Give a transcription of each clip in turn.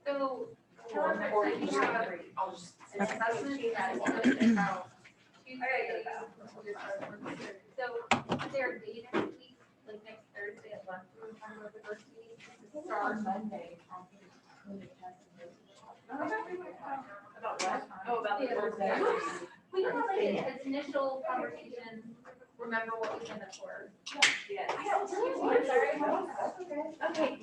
So, Or we you have agree, I'll just. an assessment that looks about Tuesday. So, their date next week, like next Thursday at lunch, we're talking about the first meeting. to Start Monday. about what? Oh, about the Yeah. Thursday. We can have like an initial conversation, remember what we signed up for. Yes. Okay.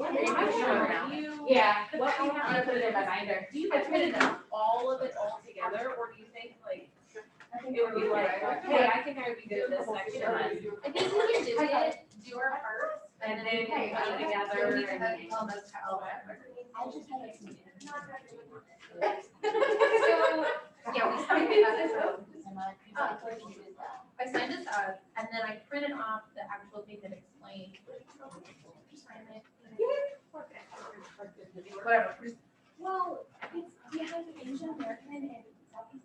Yeah, what we have to put in my binder. Do you printed all of it all together, or do you think like, it would be like, hey, I think I would be good at this section, I think we can do it, do our part, and then put it together and. So, yeah, we signed it up. I signed this up, and then I printed off the actual thing that explained. Whatever. Well, it's, we have Asian American and Southeast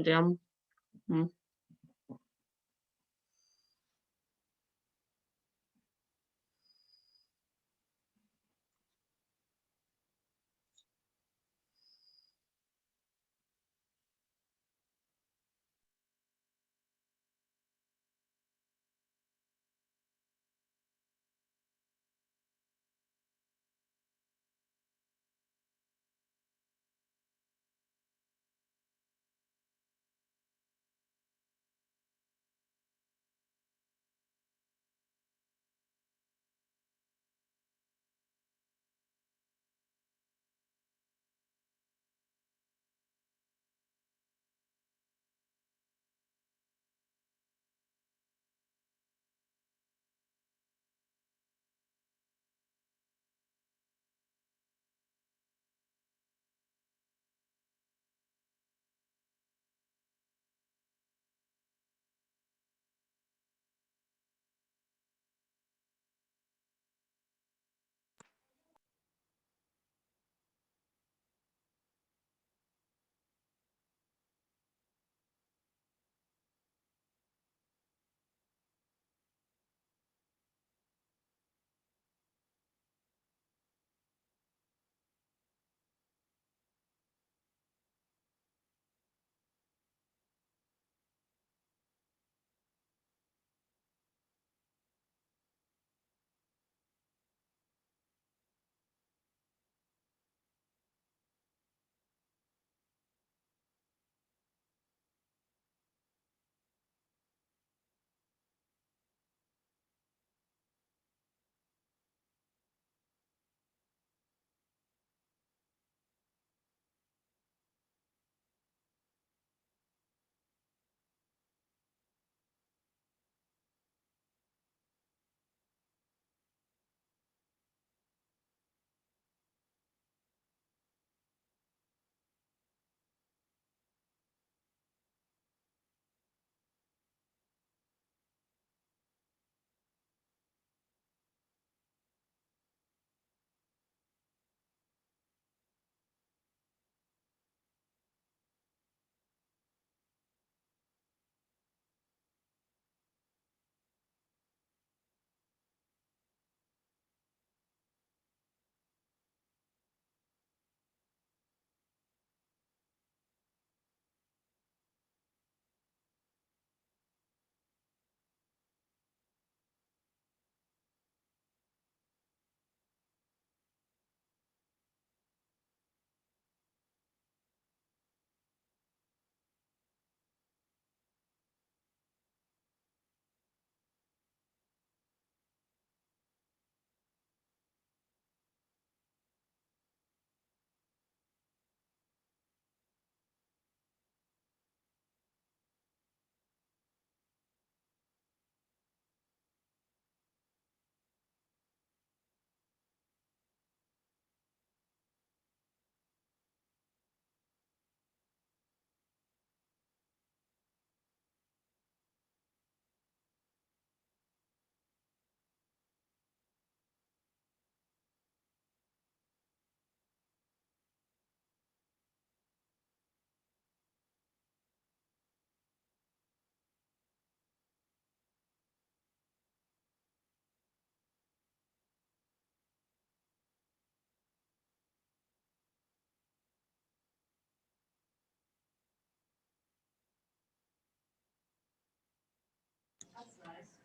Jam.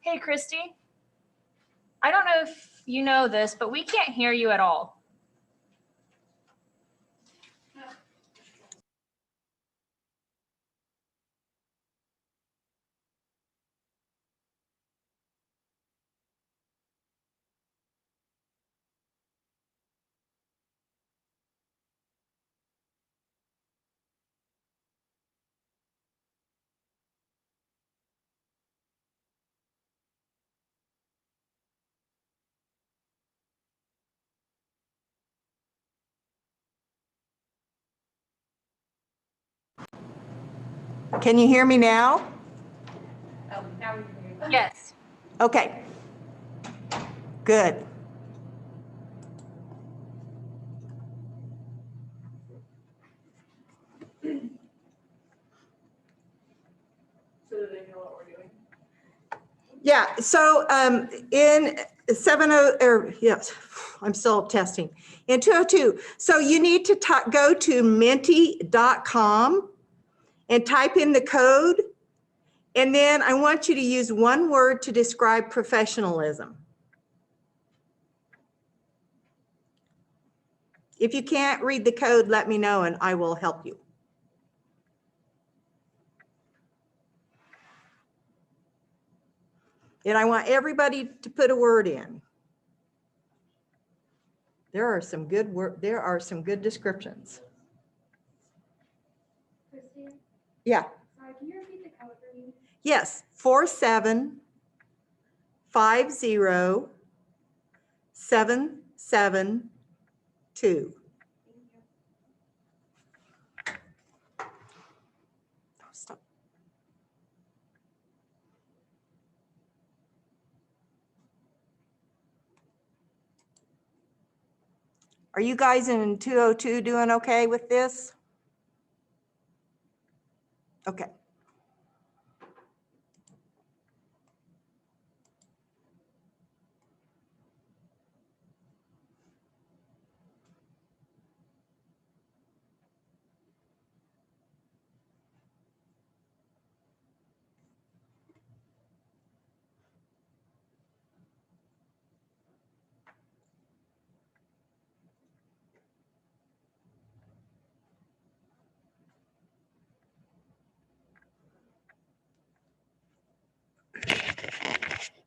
Hey, Christy. I don't know if you know this, but we can't hear you at all. Can you hear me now? Oh, now we can hear you. Yes. Okay. Good. so they know what we're doing. Yeah, so in 70, or yes, I'm still testing. In 202, so you need to go to menti.com and type in the code. And then I want you to use one word to describe professionalism. If you can't read the code, let me know and I will help you. And I want everybody to put a word in. There are some good descriptions. Christine, Yeah. sorry, can you repeat the code for me? Yes, 4750772. Thank you. Stop. Are you guys in 202 doing okay with this? Okay.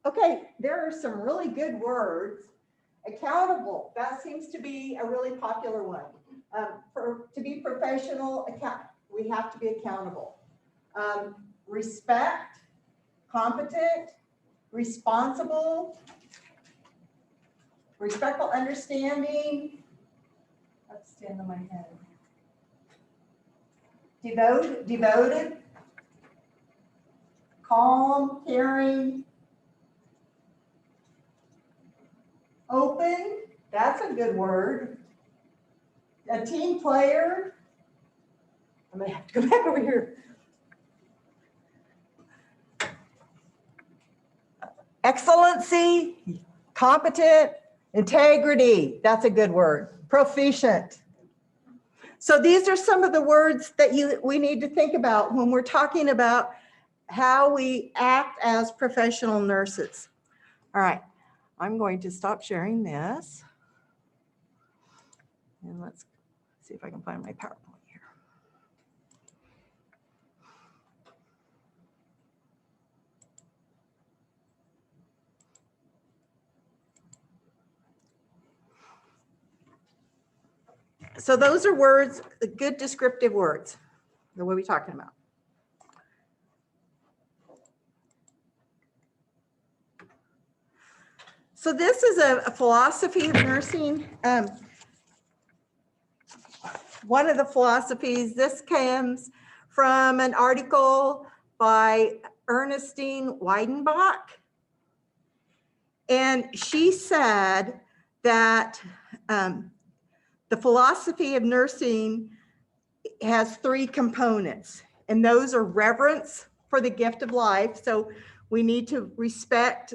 Okay, there are some really good words. Accountable, that seems to be a really popular one. To be professional, we have to be accountable. Respect, competent, responsible, respectful understanding. That's stand on my head. Devoted, calm, caring, open, that's a good word. A team player. I'm gonna have to go back over here. Excellency, competent, integrity, that's a good word. Proficient. So these are some of the words that we need to think about when we're talking about how we act as professional nurses. All right, I'm going to stop sharing this. And let's see if I can find my PowerPoint here. So those are words, good descriptive words. What are we talking about? So this is a philosophy of nursing. One of the philosophies, this comes from an article by Ernestine Weidenbach. And she said that the philosophy of nursing has three components, and those are reverence for the gift of life. So we need to respect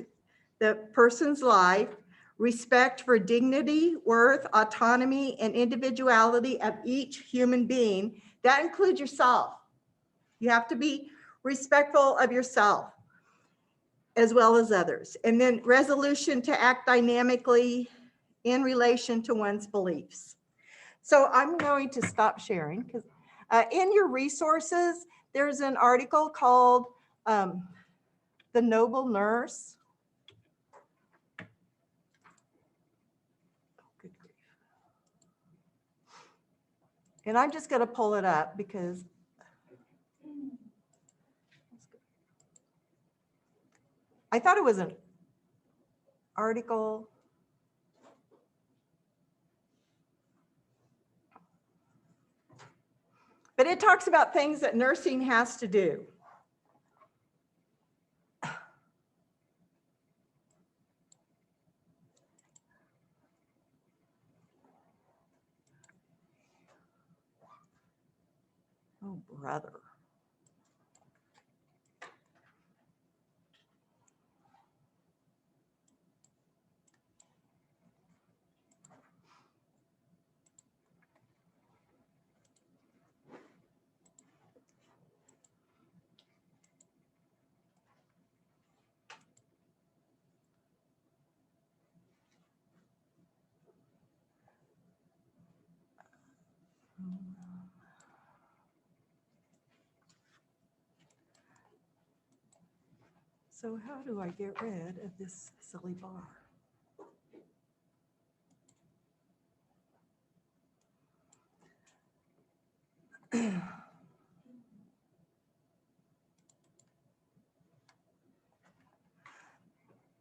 the person's life, respect for dignity, worth, autonomy, and individuality of each human being. That includes yourself. You have to be respectful of yourself as well as others. And then resolution to act dynamically in relation to one's beliefs. So I'm going to stop sharing because in your resources, there's an article called The Noble Nurse. And I'm just going to pull it up because I thought it was an article. But it talks about things that nursing has to do. Oh, brother. So how do I get rid of this silly bar?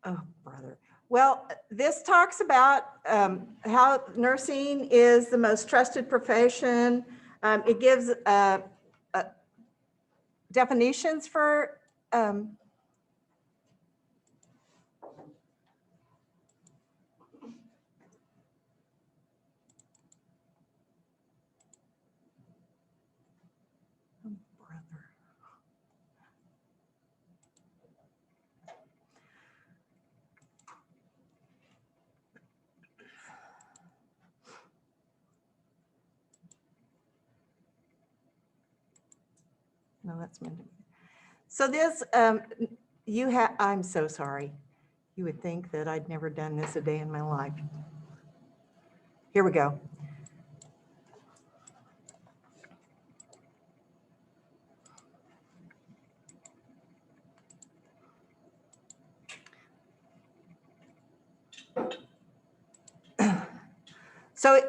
Oh, brother. Well, this talks about how nursing is the most trusted profession. It gives definitions for brother. No, that's meant to be. So this, I'm so sorry. You would think that I'd never done this a day in my life. Here we go. So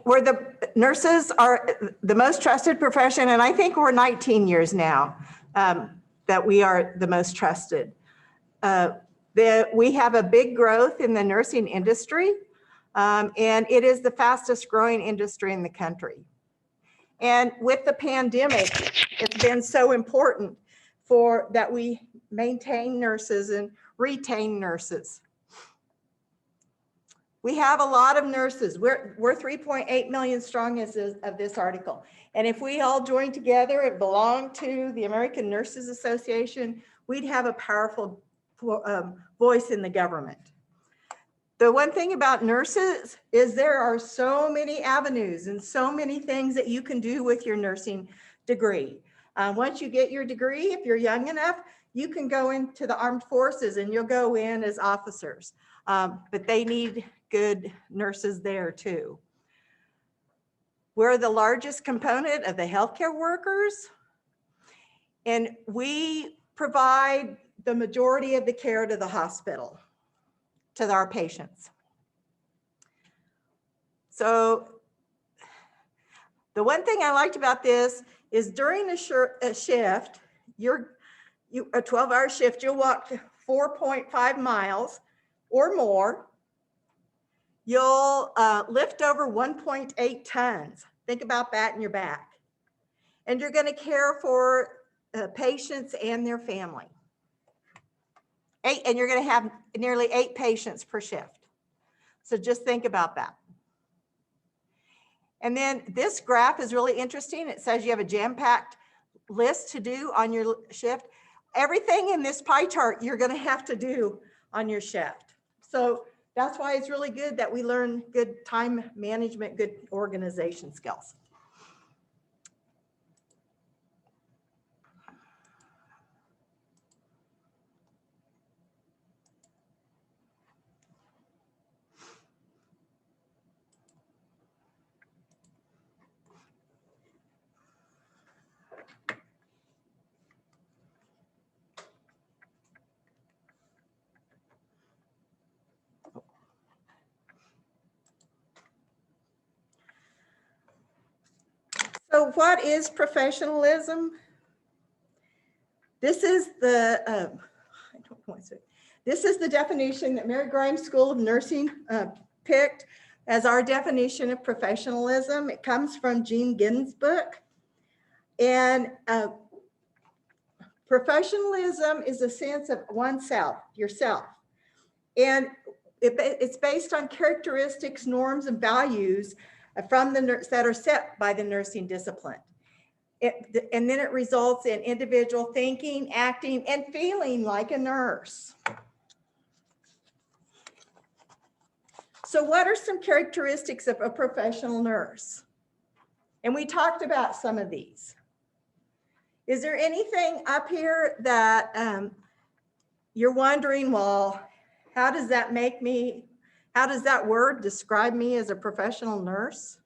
we're the nurses are the most trusted profession, and I think we're 19 years now that we are the most trusted. We have a big growth in the nursing industry, and it is the fastest growing industry in the country. And with the pandemic, it's been so important that we maintain nurses and retain nurses. We have a lot of nurses. We're 3.8 million strong as of this article. And if we all joined together and belonged to the American Nurses Association, we'd have a powerful voice in the government. The one thing about nurses is there are so many avenues and so many things that you can do with your nursing degree. Once you get your degree, if you're young enough, you can go into the armed forces and you'll go in as officers. But they need good nurses there too. We're the largest component of the healthcare workers, and we provide the majority of the care to the hospital, to our patients. So the one thing I liked about this is during a shift, a 12-hour shift, you'll walk 4.5 miles or more. You'll lift over 1.8 tons. Think about that in your back. And you're going to care for patients and their family. And you're going to have nearly 8 patients per shift. So just think about that. And then this graph is really interesting. It says you have a jam-packed list to do on your shift. Everything in this pie chart you're going to have to do on your shift. So that's why it's really good that we learn good time management, good organization skills. So what is professionalism? This is the definition that Mary Grimes School of Nursing picked as our definition of professionalism. It comes from Jean Ginn's book. And professionalism is a sense of oneself, yourself. And it's based on characteristics, norms, and values from the nurse that are set by the nursing discipline. And then it results in individual thinking, acting, and feeling like a nurse. So what are some characteristics of a professional nurse? And we talked about some of these. Is there anything up here that you're wondering, well, how does that make me, how does that word describe me as a professional nurse?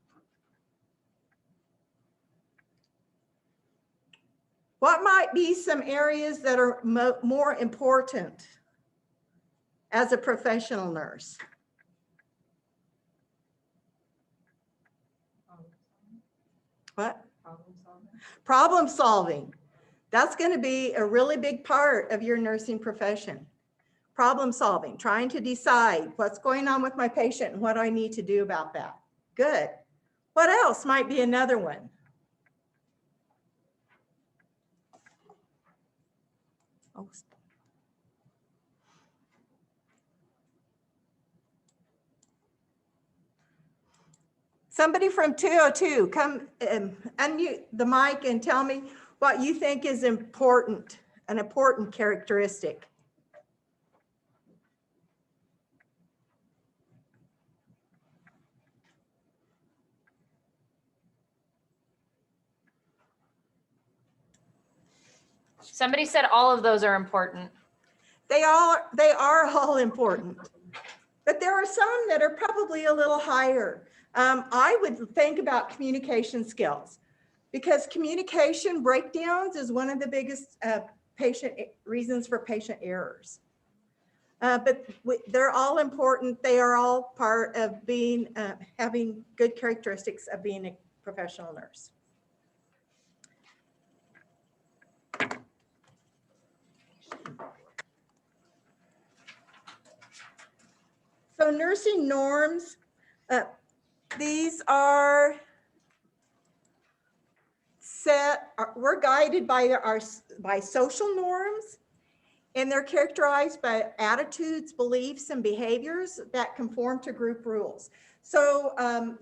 What might be some areas that are more important as a professional nurse? What? Problem solving. That's going to be a really big part of your nursing profession. Problem solving, trying to decide what's going on with my patient and what I need to do about that. Good. What else might be another one? Oh. Somebody from 202, come unmute the mic and tell me what you think is important, an important characteristic. Somebody said all of those are important. They are all important, but there are some that are probably a little higher. I would think about communication skills, because communication breakdowns is one of the biggest reasons for patient errors. But they're all important. They are all part of being having good characteristics of being a professional nurse. So nursing norms, these are set, we're guided by social norms, and they're characterized by attitudes, beliefs, and behaviors that conform to group rules. So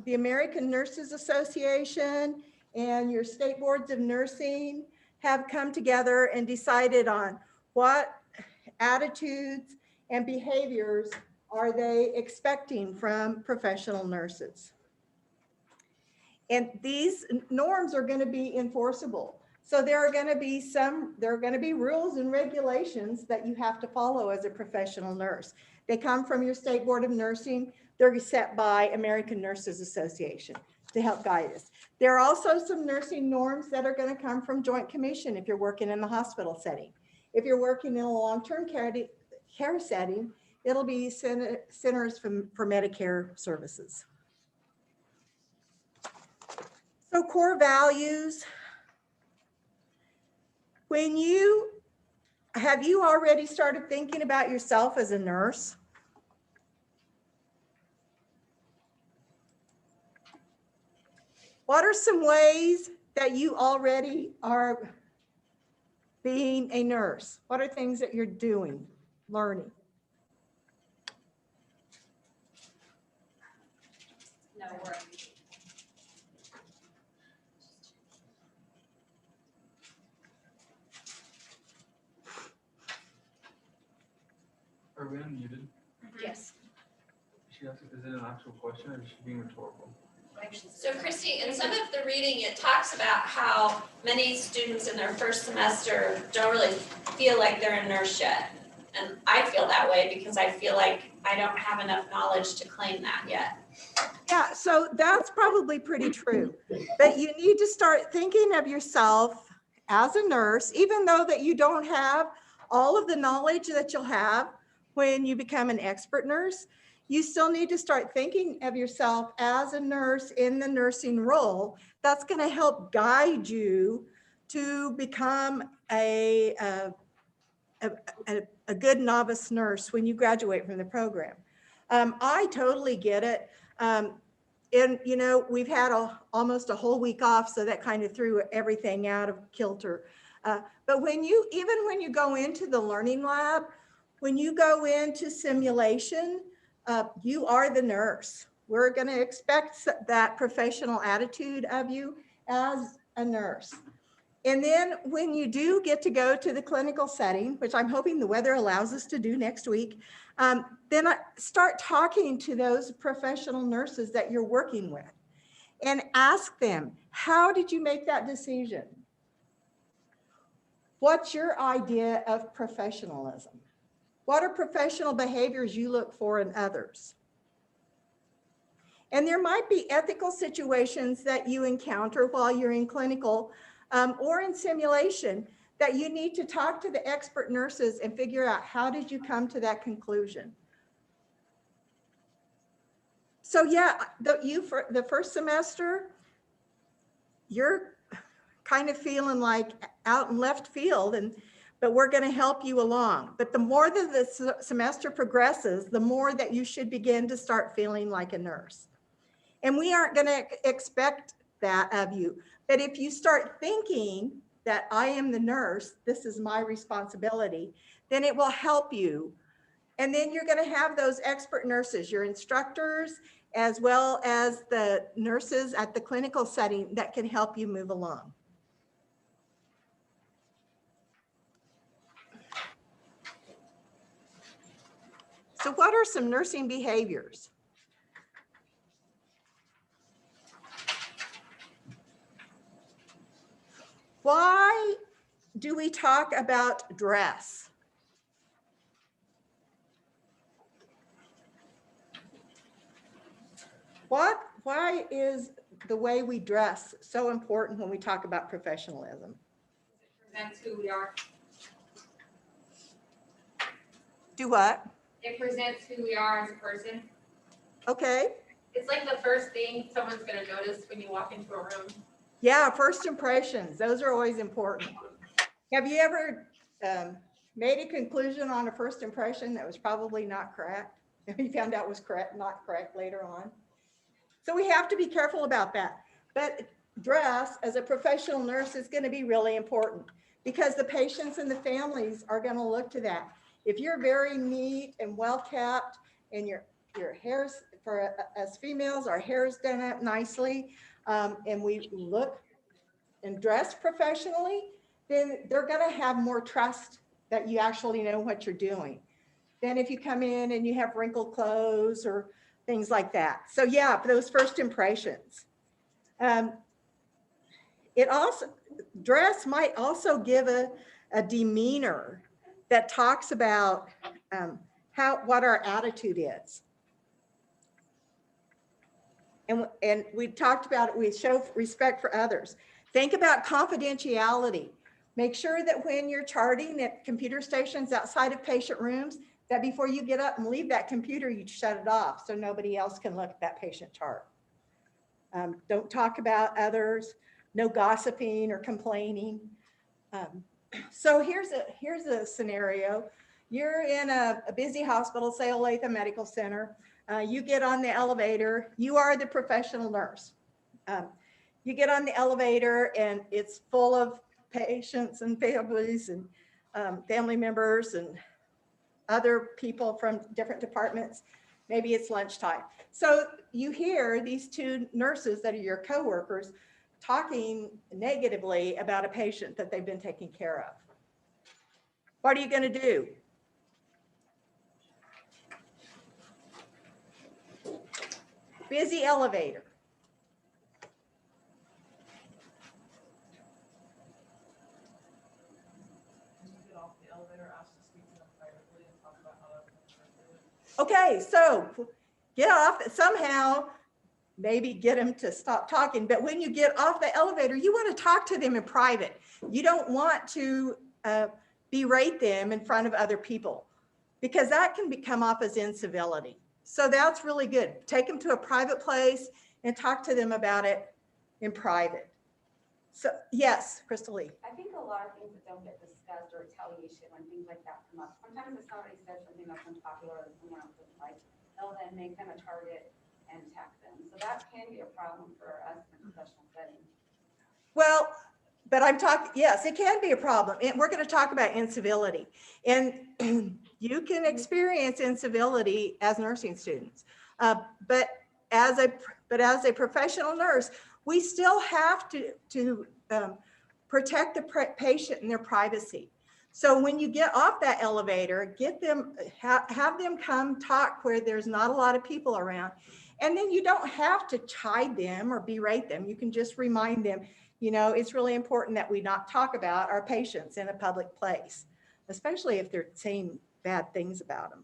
the American Nurses Association and your state boards of nursing have come together and decided on what attitudes and behaviors are they expecting from professional nurses. And these norms are going to be enforceable. So there are going to be rules and regulations that you have to follow as a professional nurse. They come from your state board of nursing. They're set by American Nurses Association to help guide us. There are also some nursing norms that are going to come from Joint Commission if you're working in the hospital setting. If you're working in a long-term care setting, it'll be Centers for Medicare Services. So core values. Have you already started thinking about yourself as a nurse? What are some ways that you already are being a nurse? What are things that you're doing, learning? No worries. Are we unmuted? Yes. Is it an actual question or is she being rhetorical? So Christy, in some of the reading, it talks about how many students in their first semester don't really feel like they're a nurse yet. And I feel that way because I feel like I don't have enough knowledge to claim that yet. Yeah, so that's probably pretty true. But you need to start thinking of yourself as a nurse, even though that you don't have all of the knowledge that you'll have when you become an expert nurse. You still need to start thinking of yourself as a nurse in the nursing role. That's going to help guide you to become a good novice nurse when you graduate from the program. I totally get it. And we've had almost a whole week off, so that kind of threw everything out of kilter. But even when you go into the learning lab, when you go into simulation, you are the nurse. We're going to expect that professional attitude of you as a nurse. And then when you do get to go to the clinical setting, which I'm hoping the weather allows us to do next week, then start talking to those professional nurses that you're working with and ask them, how did you make that decision? What's your idea of professionalism? What are professional behaviors you look for in others? And there might be ethical situations that you encounter while you're in clinical or in simulation, that you need to talk to the expert nurses and figure out how did you come to that conclusion. So yeah, for the first semester, you're kind of feeling like out in left field, but we're going to help you along. But the more that the semester progresses, the more that you should begin to start feeling like a nurse. And we aren't going to expect that of you. But if you start thinking that I am the nurse, this is my responsibility, then it will help you. And then you're going to have those expert nurses, your instructors, as well as the nurses at the clinical setting that can help you move along. So what are some nursing behaviors? Why do we talk about dress? Why is the way we dress so important when we talk about professionalism? It presents who we are. Do what? It presents who we are as a person. Okay. It's like the first thing someone's gonna notice when you walk into a room. Yeah, first impressions. Those are always important. Have you ever made a conclusion on a first impression that was probably not correct? You found out was not correct later on. So we have to be careful about that. But dress as a professional nurse is going to be really important because the patients and the families are going to look to that. If you're very neat and well kept and your hair's, for as females, our hair is done up nicely, and we look and dress professionally, then they're going to have more trust that you actually know what you're doing than if you come in and you have wrinkled clothes or things like that. So yeah, for those first impressions. Dress might also give a demeanor that talks about what our attitude is. And we talked about it, we show respect for others. Think about confidentiality. Make sure that when you're charting at computer stations outside of patient rooms, that before you get up and leave that computer, you shut it off so nobody else can look at that patient chart. Don't talk about others, no gossiping or complaining. So here's a scenario. You're in a busy hospital, say Olathe Medical Center. You get on the elevator, you are the professional nurse. You get on the elevator and it's full of patients and families and family members and other people from different departments. Maybe it's lunchtime. So you hear these two nurses that are your coworkers talking negatively about a patient that they've been taking care of. What are you going to do? Busy elevator. Okay, so get off somehow, maybe get them to stop talking. But when you get off the elevator, you want to talk to them in private. You don't want to berate them in front of other people because that can come off as incivility. So that's really good. Take them to a private place and talk to them about it in private. So yes, Crystal Lee. I think a lot of things that don't get discussed or retaliation when things like that come up. Sometimes if somebody says something that's unpopular or someone else doesn't like, they'll then make them a target and attack them. So that can be a problem for us in a professional setting. Well, but I'm talking, yes, it can be a problem. And we're going to talk about incivility. And you can experience incivility as nursing students. But as a professional nurse, we still have to protect the patient and their privacy. So when you get off that elevator, have them come talk where there's not a lot of people around. And then you don't have to chide them or berate them. You can just remind them, you know, it's really important that we not talk about our patients in a public place, especially if they're saying bad things about them.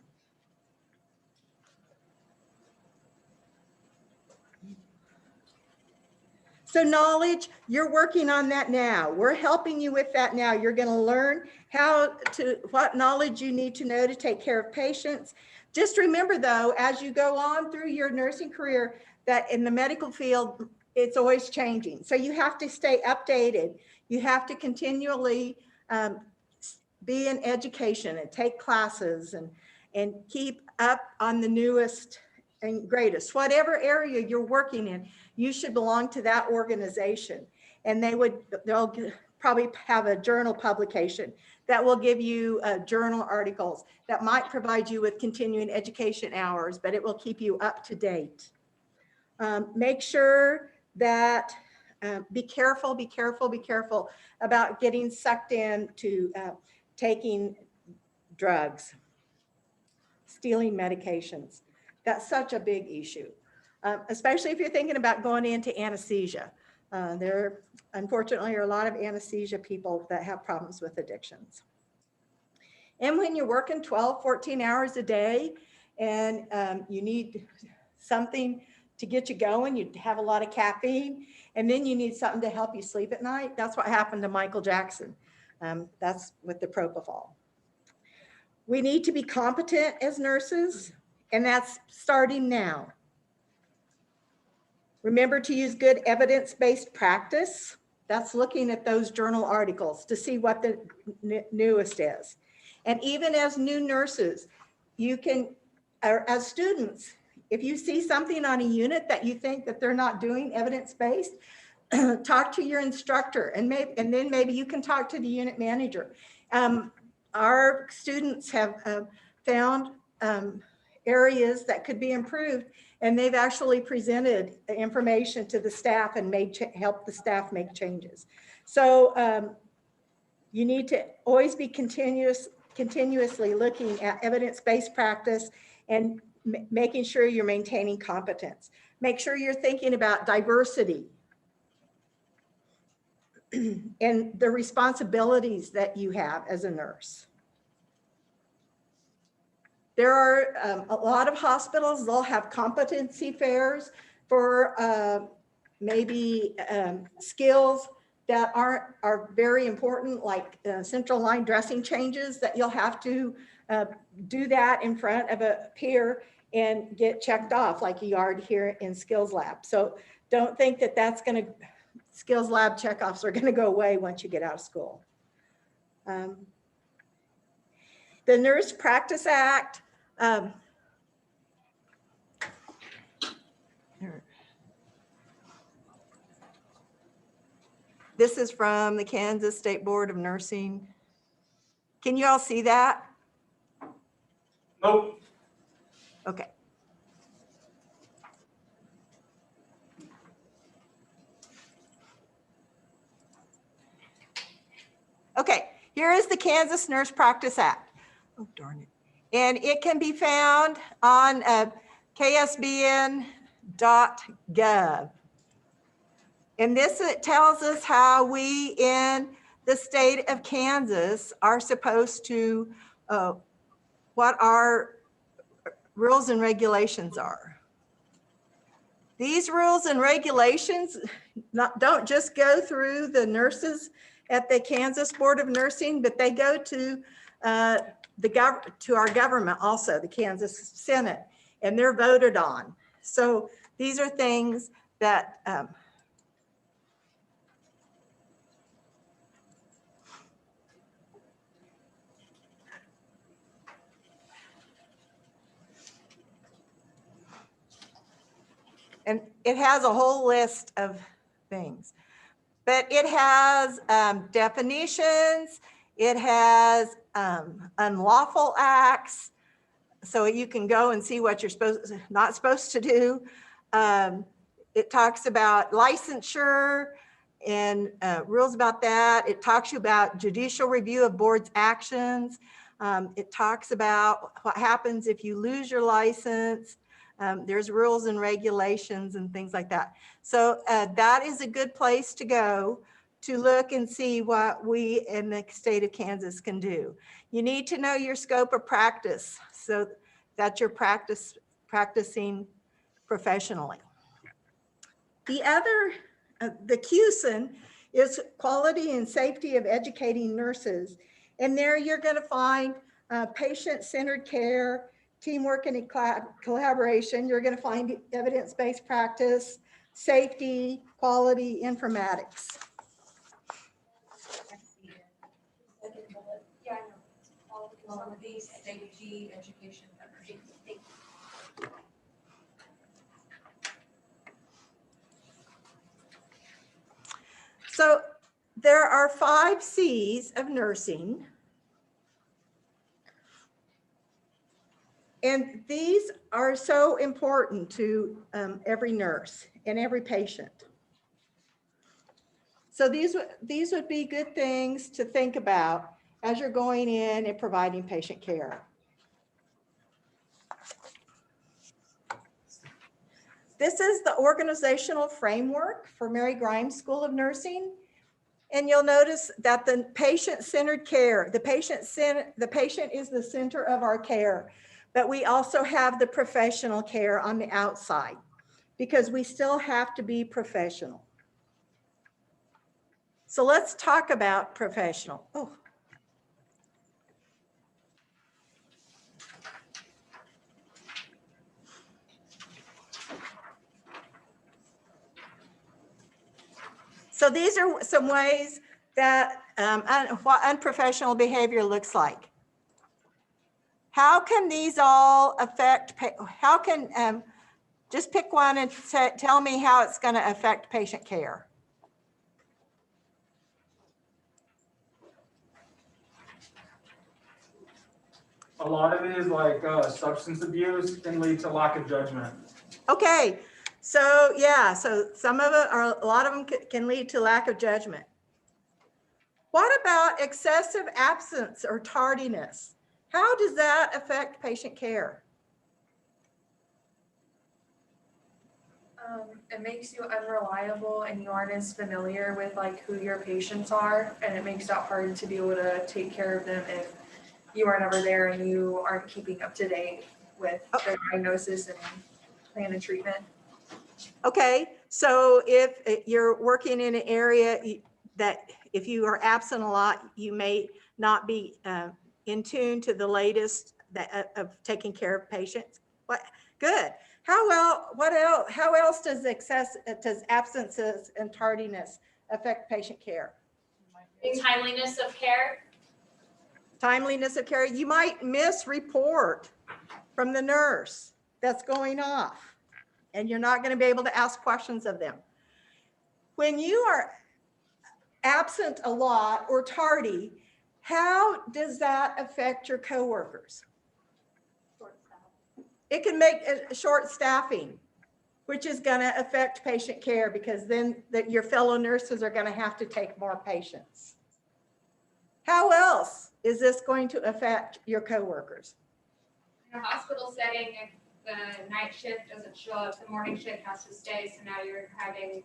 So knowledge, you're working on that now. We're helping you with that now. You're going to learn what knowledge you need to know to take care of patients. Just remember though, as you go on through your nursing career, that in the medical field, it's always changing. So you have to stay updated. You have to continually be in education and take classes and keep up on the newest and greatest. Whatever area you're working in, you should belong to that organization. And they'll probably have a journal publication that will give you journal articles that might provide you with continuing education hours, but it will keep you up to date. Make sure that be careful about getting sucked into taking drugs, stealing medications. That's such a big issue, especially if you're thinking about going into anesthesia. There, unfortunately, are a lot of anesthesia people that have problems with addictions. And when you're working 12, 14 hours a day and you need something to get you going, you have a lot of caffeine, and then you need something to help you sleep at night. That's what happened to Michael Jackson. That's with the propofol. We need to be competent as nurses, and that's starting now. Remember to use good evidence-based practice. That's looking at those journal articles to see what the newest is. And even as new nurses, you can, or as students, if you see something on a unit that you think that they're not doing evidence-based, talk to your instructor, and then maybe you can talk to the unit manager. Our students have found areas that could be improved, and they've actually presented the information to the staff and helped the staff make changes. So you need to always be continuously looking at evidence-based practice and making sure you're maintaining competence. Make sure you're thinking about diversity and the responsibilities that you have as a nurse. There are a lot of hospitals, they'll have competency fairs for maybe skills that are very important, like central line dressing changes, that you'll have to do that in front of a peer and get checked off like you are here in skills lab. So don't think that skills lab checkoffs are gonna go away once you get out of school. The Nurse Practice Act, this is from the Kansas State Board of Nursing. Can you all see that? Nope. Okay. Okay, here is the Kansas Nurse Practice Act. Oh, darn it. And it can be found on ksbn.gov. And this tells us how we in the state of Kansas are supposed to, what our rules and regulations are. These rules and regulations don't just go through the nurses at the Kansas Board of Nursing, but they go to our government also, the Kansas Senate, and they're voted on. So these are things that and it has a whole list of things, but it has definitions, it has unlawful acts, so you can go and see what you're not supposed to do. It talks about licensure and rules about that. It talks about judicial review of board's actions. It talks about what happens if you lose your license. There's rules and regulations and things like that. So that is a good place to go to look and see what we in the state of Kansas can do. You need to know your scope of practice so that you're practicing professionally. The other the QSIN is quality and safety of educating nurses. And there you're going to find patient-centered care, teamwork and collaboration. You're going to find evidence-based practice, safety, quality, informatics. Yeah, I know. Quality, safety, education, partnership. So there are 5 C's of nursing. And these are so important to every nurse and every patient. So these would be good things to think about as you're going in and providing patient care. This is the organizational framework for Mary Grimes School of Nursing. And you'll notice that the patient-centered care, the patient is the center of our care, but we also have the professional care on the outside because we still have to be professional. So let's talk about professional. Oh. So these are some ways that what unprofessional behavior looks like. How can these all affect, how can, just pick one and tell me how it's going to affect patient care. A lot of it is like substance abuse can lead to lack of judgment. Okay, so yeah, so some of it, or a lot of them can lead to lack of judgment. What about excessive absence or tardiness? How does that affect patient care? It makes you unreliable and you aren't as familiar with like who your patients are, and it makes it hard to be able to take care of them if you are never there and you aren't keeping up to date with their diagnosis and plan of treatment. Okay, so if you're working in an area that if you are absent a lot, you may not be in tune to the latest of taking care of patients. What? Good. How else does absences and tardiness affect patient care? Timeliness of care. Timeliness of care. You might miss report from the nurse that's going off, and you're not going to be able to ask questions of them. When you are absent a lot or tardy, how does that affect your coworkers? It can make a short staffing, which is going to affect patient care because then your fellow nurses are going to have to take more patients. How else is this going to affect your coworkers? In a hospital setting, if the night shift doesn't show up, the morning shift has to stay, so now you're having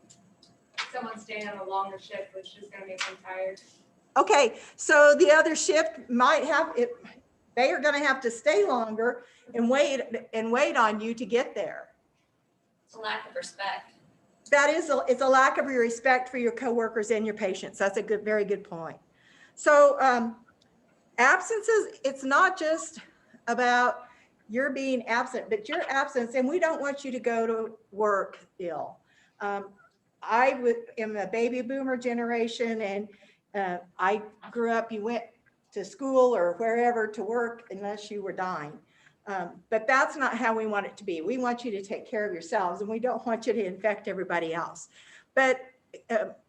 someone stay on a longer shift, which is going to make them tired. Okay, so the other shift might have it. They are going to have to stay longer and wait on you to get there. It's a lack of respect. That is it's a lack of your respect for your coworkers and your patients. That's a very good point. So absences, it's not just about you're being absent, but your absence, and we don't want you to go to work ill. I am a baby boomer generation, and I grew up, you went to school or wherever to work unless you were dying. But that's not how we want it to be. We want you to take care of yourselves, and we don't want you to infect everybody else. But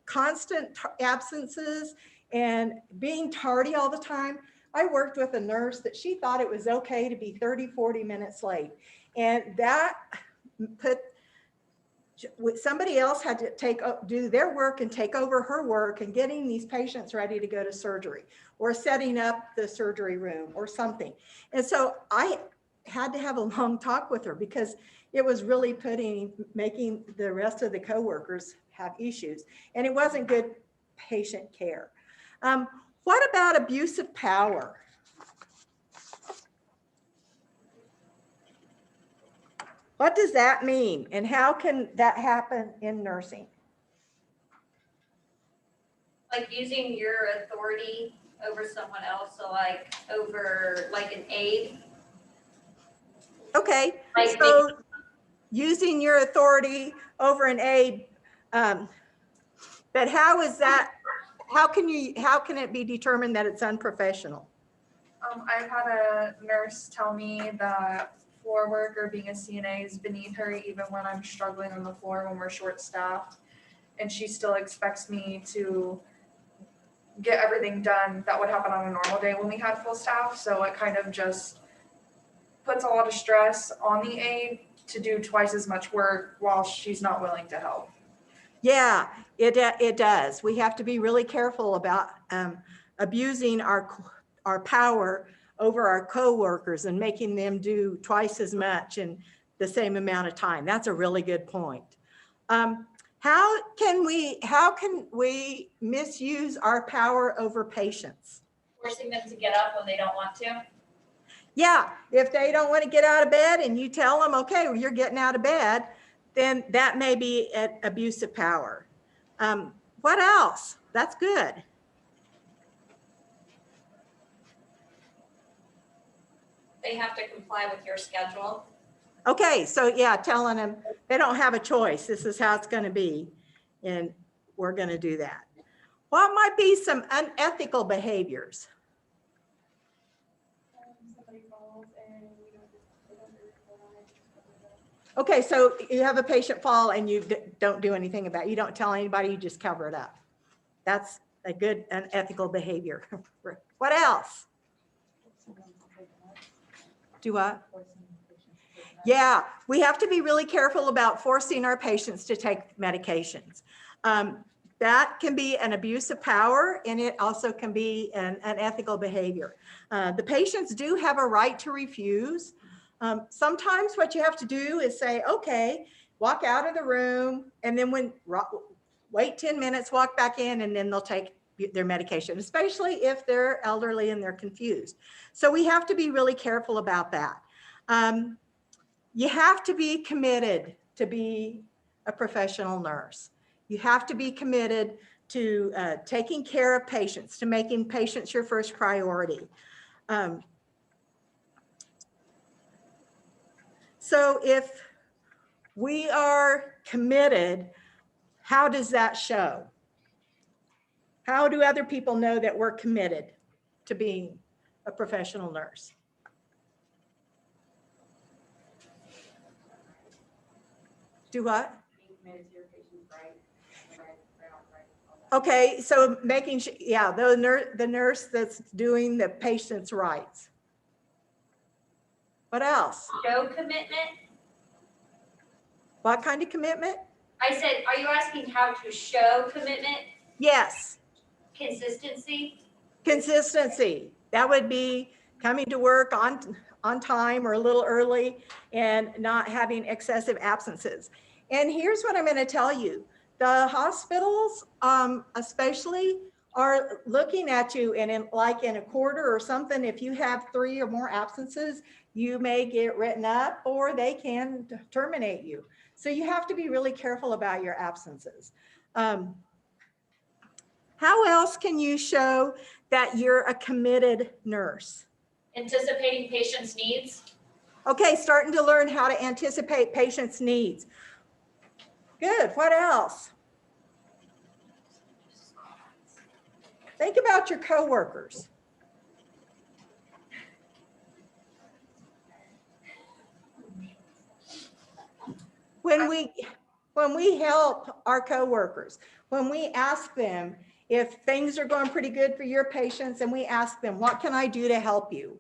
constant absences and being tardy all the time. I worked with a nurse that she thought it was okay to be 30, 40 minutes late. And that put somebody else had to do their work and take over her work and getting these patients ready to go to surgery or setting up the surgery room or something. And so I had to have a long talk with her because it was really making the rest of the coworkers have issues, and it wasn't good patient care. What about abuse of power? What does that mean, and how can that happen in nursing? like using your authority over someone else, so like over like an aide. Okay, Like so using your authority over an aide, but how is that, how can it be determined that it's unprofessional? I've had a nurse tell me that floor work or being a CNA is beneath her even when I'm struggling on the floor when we're short staffed. And she still expects me to get everything done that would happen on a normal day when we had full staff. So it kind of just puts a lot of stress on the aide to do twice as much work while she's not willing to help. Yeah, it does. We have to be really careful about abusing our power over our coworkers and making them do twice as much in the same amount of time. That's a really good point. How can we misuse our power over patients? Forcing them to get up when they don't want to. Yeah, if they don't want to get out of bed and you tell them, okay, well, you're getting out of bed, then that may be an abuse of power. What else? That's good. they have to comply with your schedule. Okay, so yeah, telling them they don't have a choice. This is how it's going to be. And we're going to do that. What might be some unethical behaviors? Somebody falls and we don't Okay, so you have a patient fall and you don't do anything about it. You don't tell anybody, you just cover it up. That's a good unethical behavior. What else? Do what? Yeah, we have to be really careful about forcing our patients to take medications. That can be an abuse of power, and it also can be an unethical behavior. The patients do have a right to refuse. Sometimes what you have to do is say, okay, walk out of the room, and then wait 10 minutes, walk back in, and then they'll take their medication, especially if they're elderly and they're confused. So we have to be really careful about that. You have to be committed to be a professional nurse. You have to be committed to taking care of patients, to making patients your first priority. So if we are committed, how does that show? How do other people know that we're committed to being a professional nurse? Do what? Okay, so making sure, yeah, the nurse that's doing the patient's rights. What else? Show commitment. What kind of commitment? I said, are you asking how to show commitment? Yes. Consistency? Consistency. That would be coming to work on time or a little early and not having excessive absences. And here's what I'm going to tell you. The hospitals, especially, are looking at you, and in a quarter or something, if you have 3 or more absences, you may get written up or they can terminate you. So you have to be really careful about your absences. How else can you show that you're a committed nurse? Anticipating patients' needs. Okay, starting to learn how to anticipate patients' needs. Good, what else? Think about your coworkers. When we help our coworkers, when we ask them if things are going pretty good for your patients, and we ask them, what can I do to help you?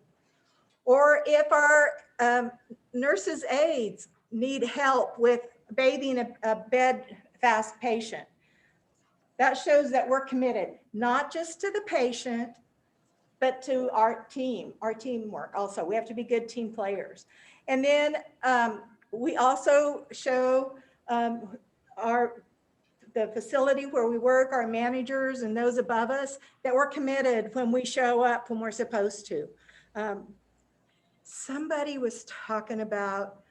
Or if our nurses' aides need help with bathing a bed-fast patient, that shows that we're committed, not just to the patient, but to our teamwork also. We have to be good team players. And then we also show the facility where we work, our managers and those above us, that we're committed when we show up when we're supposed to. Somebody was talking about,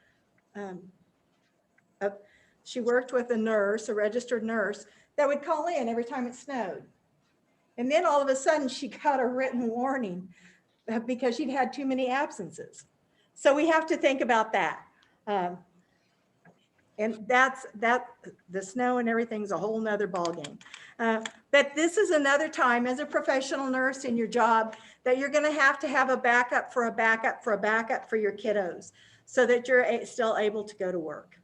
she worked with a nurse, a registered nurse, that would call in every time it snowed. And then all of a sudden she got a written warning because she'd had too many absences. So we have to think about that. And the snow and everything's a whole nother ballgame. But this is another time as a professional nurse in your job that you're gonna have to have a backup for a backup for a backup for your kiddos so that you're still able to go to work.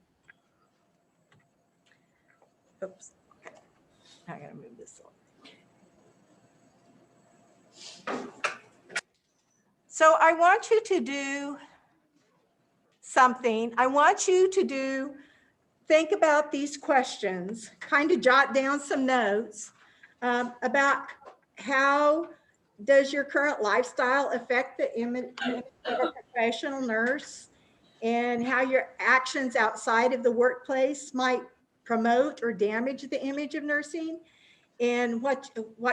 Oops, okay. I gotta move this along. So I want you to do something. I want you to think about these questions, kind of jot down some notes about how does your current lifestyle affect the image of a professional nurse, and how your actions outside of the workplace might promote or damage the image of nursing, and what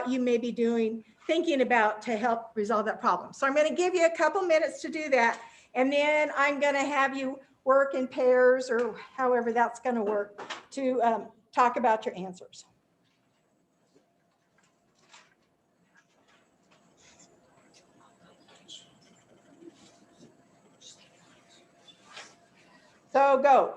you may be doing, thinking about to help resolve that problem. So I'm going to give you a couple minutes to do that, and then I'm going to have you work in pairs or however that's going to work to talk about your answers. So go.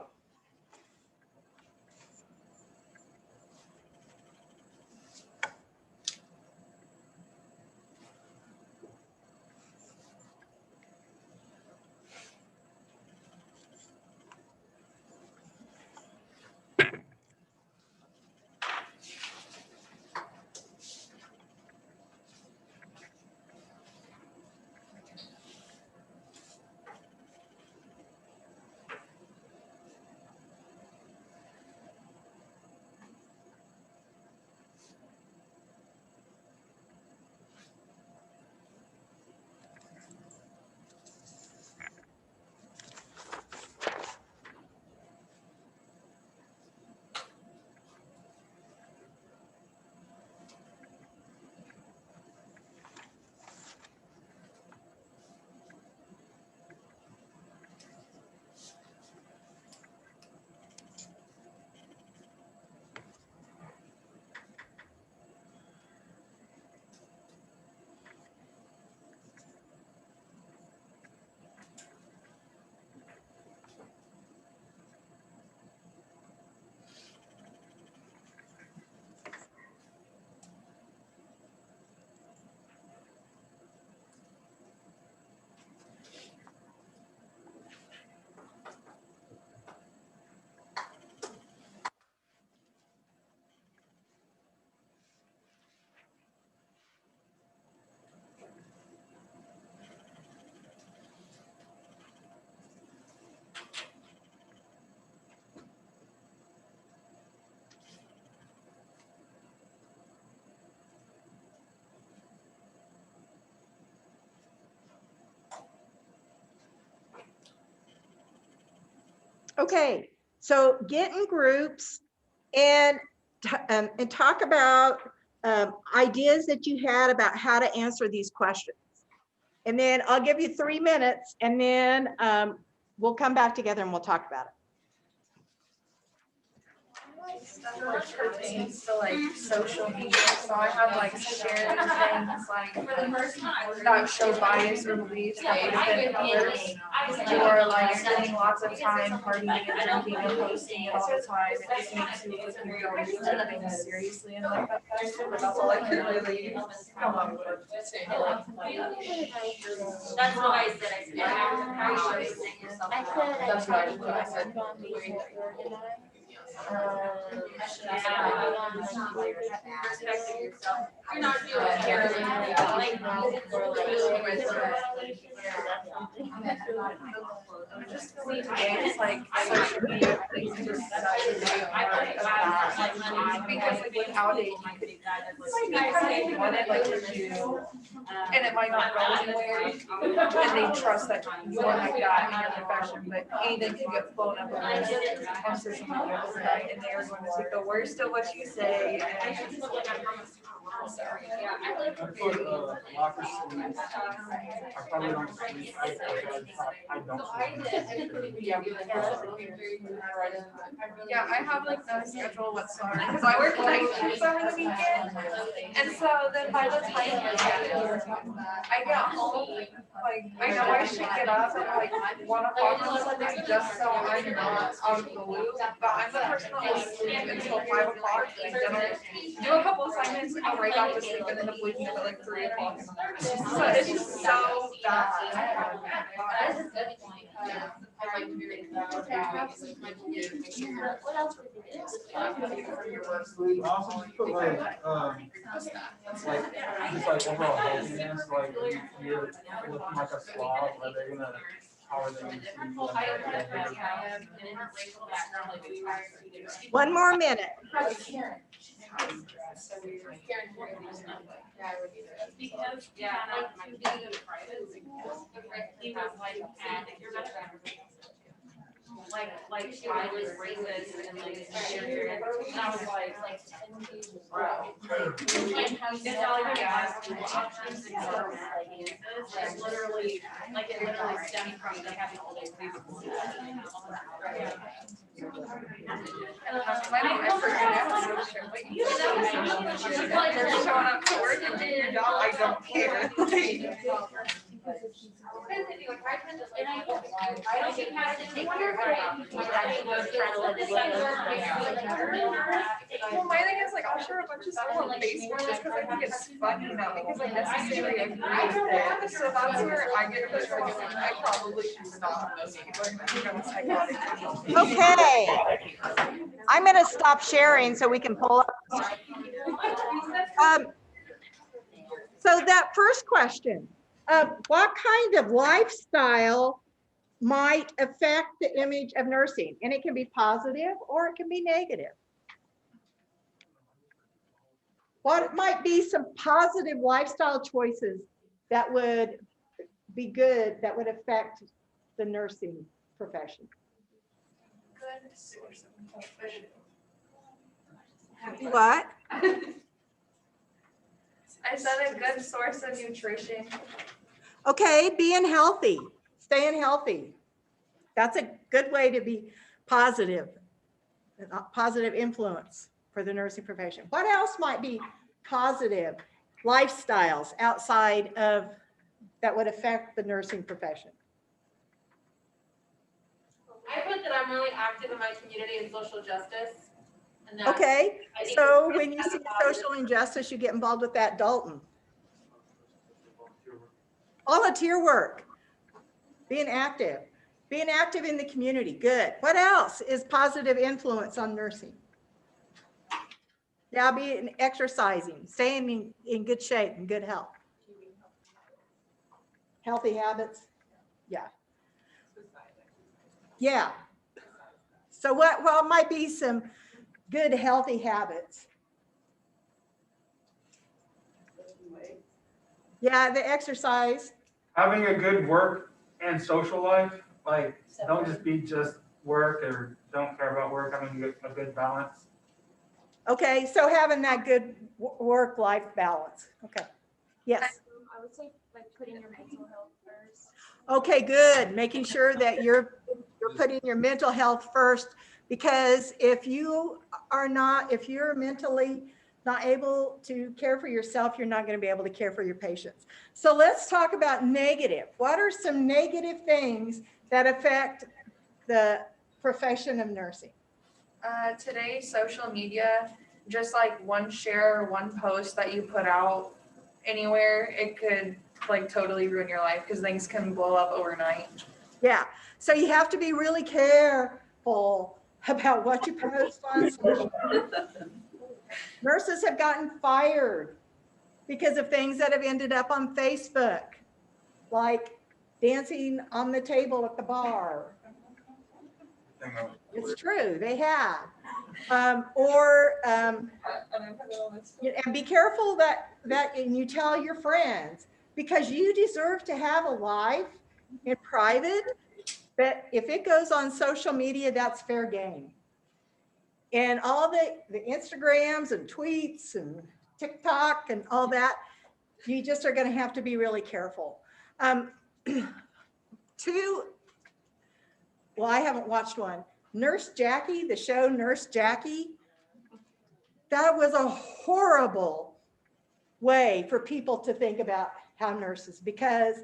Okay, so get in groups and talk about ideas that you had about how to answer these questions. And then I'll give you 3 minutes, and then we'll come back together and we'll talk about it. Stuff like pertains to like social media, so I have like shared things like that show bias or beliefs that would offend others, or like spending lots of time partying and drinking and posting it all the time. It just makes you look like you don't take things seriously and like that. But that's all I can really come up with. That's what I said. How you should present yourself. That's what I said. Respecting yourself. You're not doing terribly. I just feel like social media plays into society because like without it, you could kind of want it like you do, and it might not go anywhere, and they trust that you are like that in your profession, but anything can get blown up on social media overnight, and they're going to take the worst of what you say and I put locker sleeves. I probably don't sleep. I I don't. Yeah, I have like no schedule whatsoever, because I work night shifts over the weekend, and so then by the time I get home, like, I know I should get up at like 1 o'clock on Sunday, just so I'm not out of the loop, but I'm the person that will sleep until 5 o'clock, and then I'll do a couple assignments, and go right back to sleep, and then up waking up at like 3 o'clock. So it's just so bad. What else would you do? Also just put like, just like overall healthiness, like you're looking like a slob, are they gonna, how are they gonna see you? One more minute. Because, yeah, he was like I was racist and like, and I was like, bro. It's all like, yeah, options and it's literally, like, it literally stemmed from the having all these people. They're showing up to work and doing your job, I don't care. Well, my thing is like, I'll share a bunch of stuff on Facebook just because I think it's funny, not because I necessarily agree with it. So that's where I get frustrated. I probably should stop. People are gonna think I'm psychotic. Okay. I'm going to stop sharing so we can pull up. So that first question, what kind of lifestyle might affect the image of nursing? And it can be positive or it can be negative. What might be some positive lifestyle choices that would be good, that would affect the nursing profession? Good source of nutrition. What? I said a good source of nutrition. Okay, being healthy, staying healthy. That's a good way to be positive, a positive influence for the nursing profession. What else might be positive lifestyles outside of that would affect the nursing profession? I put that I'm really active in my community and social justice. And that Okay, I think so it's when you see social injustice, you get involved with that, Dalton. Volunteer work, being active in the community, good. What else is positive influence on nursing? Yeah, being exercising, staying in good shape and good health. Healthy habits, yeah. Yeah. So what might be some good healthy habits? Yeah, the exercise. Having a good work and social life, like, don't just be just work or don't care about work, having a good balance. Okay, so having that good work-life balance. Okay, yes. I would say like putting your mental health first. Okay, good. Making sure that you're putting your mental health first, because if you're mentally not able to care for yourself, you're not going to be able to care for your patients. So let's talk about negative. What are some negative things that affect the profession of nursing? Today, social media, just like one share, one post that you put out anywhere, it could like totally ruin your life because things can blow up overnight. Yeah, so you have to be really careful about what you post on social media. Nurses have gotten fired because of things that have ended up on Facebook, like dancing on the table at the bar. It's true, they have. And be careful that and you tell your friends, because you deserve to have a life in private, but if it goes on social media, that's fair game. And all the Instagrams and tweets and TikTok and all that, you just are going to have to be really careful. well, I haven't watched one. Nurse Jackie, the show Nurse Jackie, that was a horrible way for people to think about how nurses, because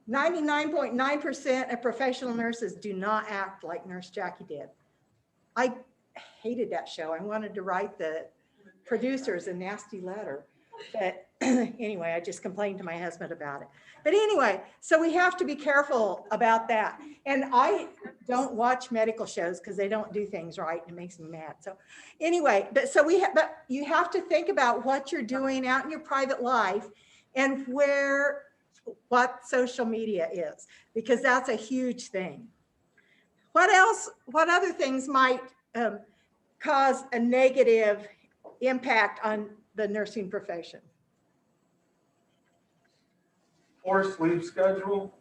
99.9% of professional nurses do not act like Nurse Jackie did. I hated that show. I wanted to write the producers a nasty letter. But anyway, I just complained to my husband about it. But anyway, so we have to be careful about that. And I don't watch medical shows because they don't do things right and it makes me mad. So anyway, but you have to think about what you're doing out in your private life and what social media is, because that's a huge thing. What else, what other things might cause a negative impact on the nursing profession? Poor sleep schedule.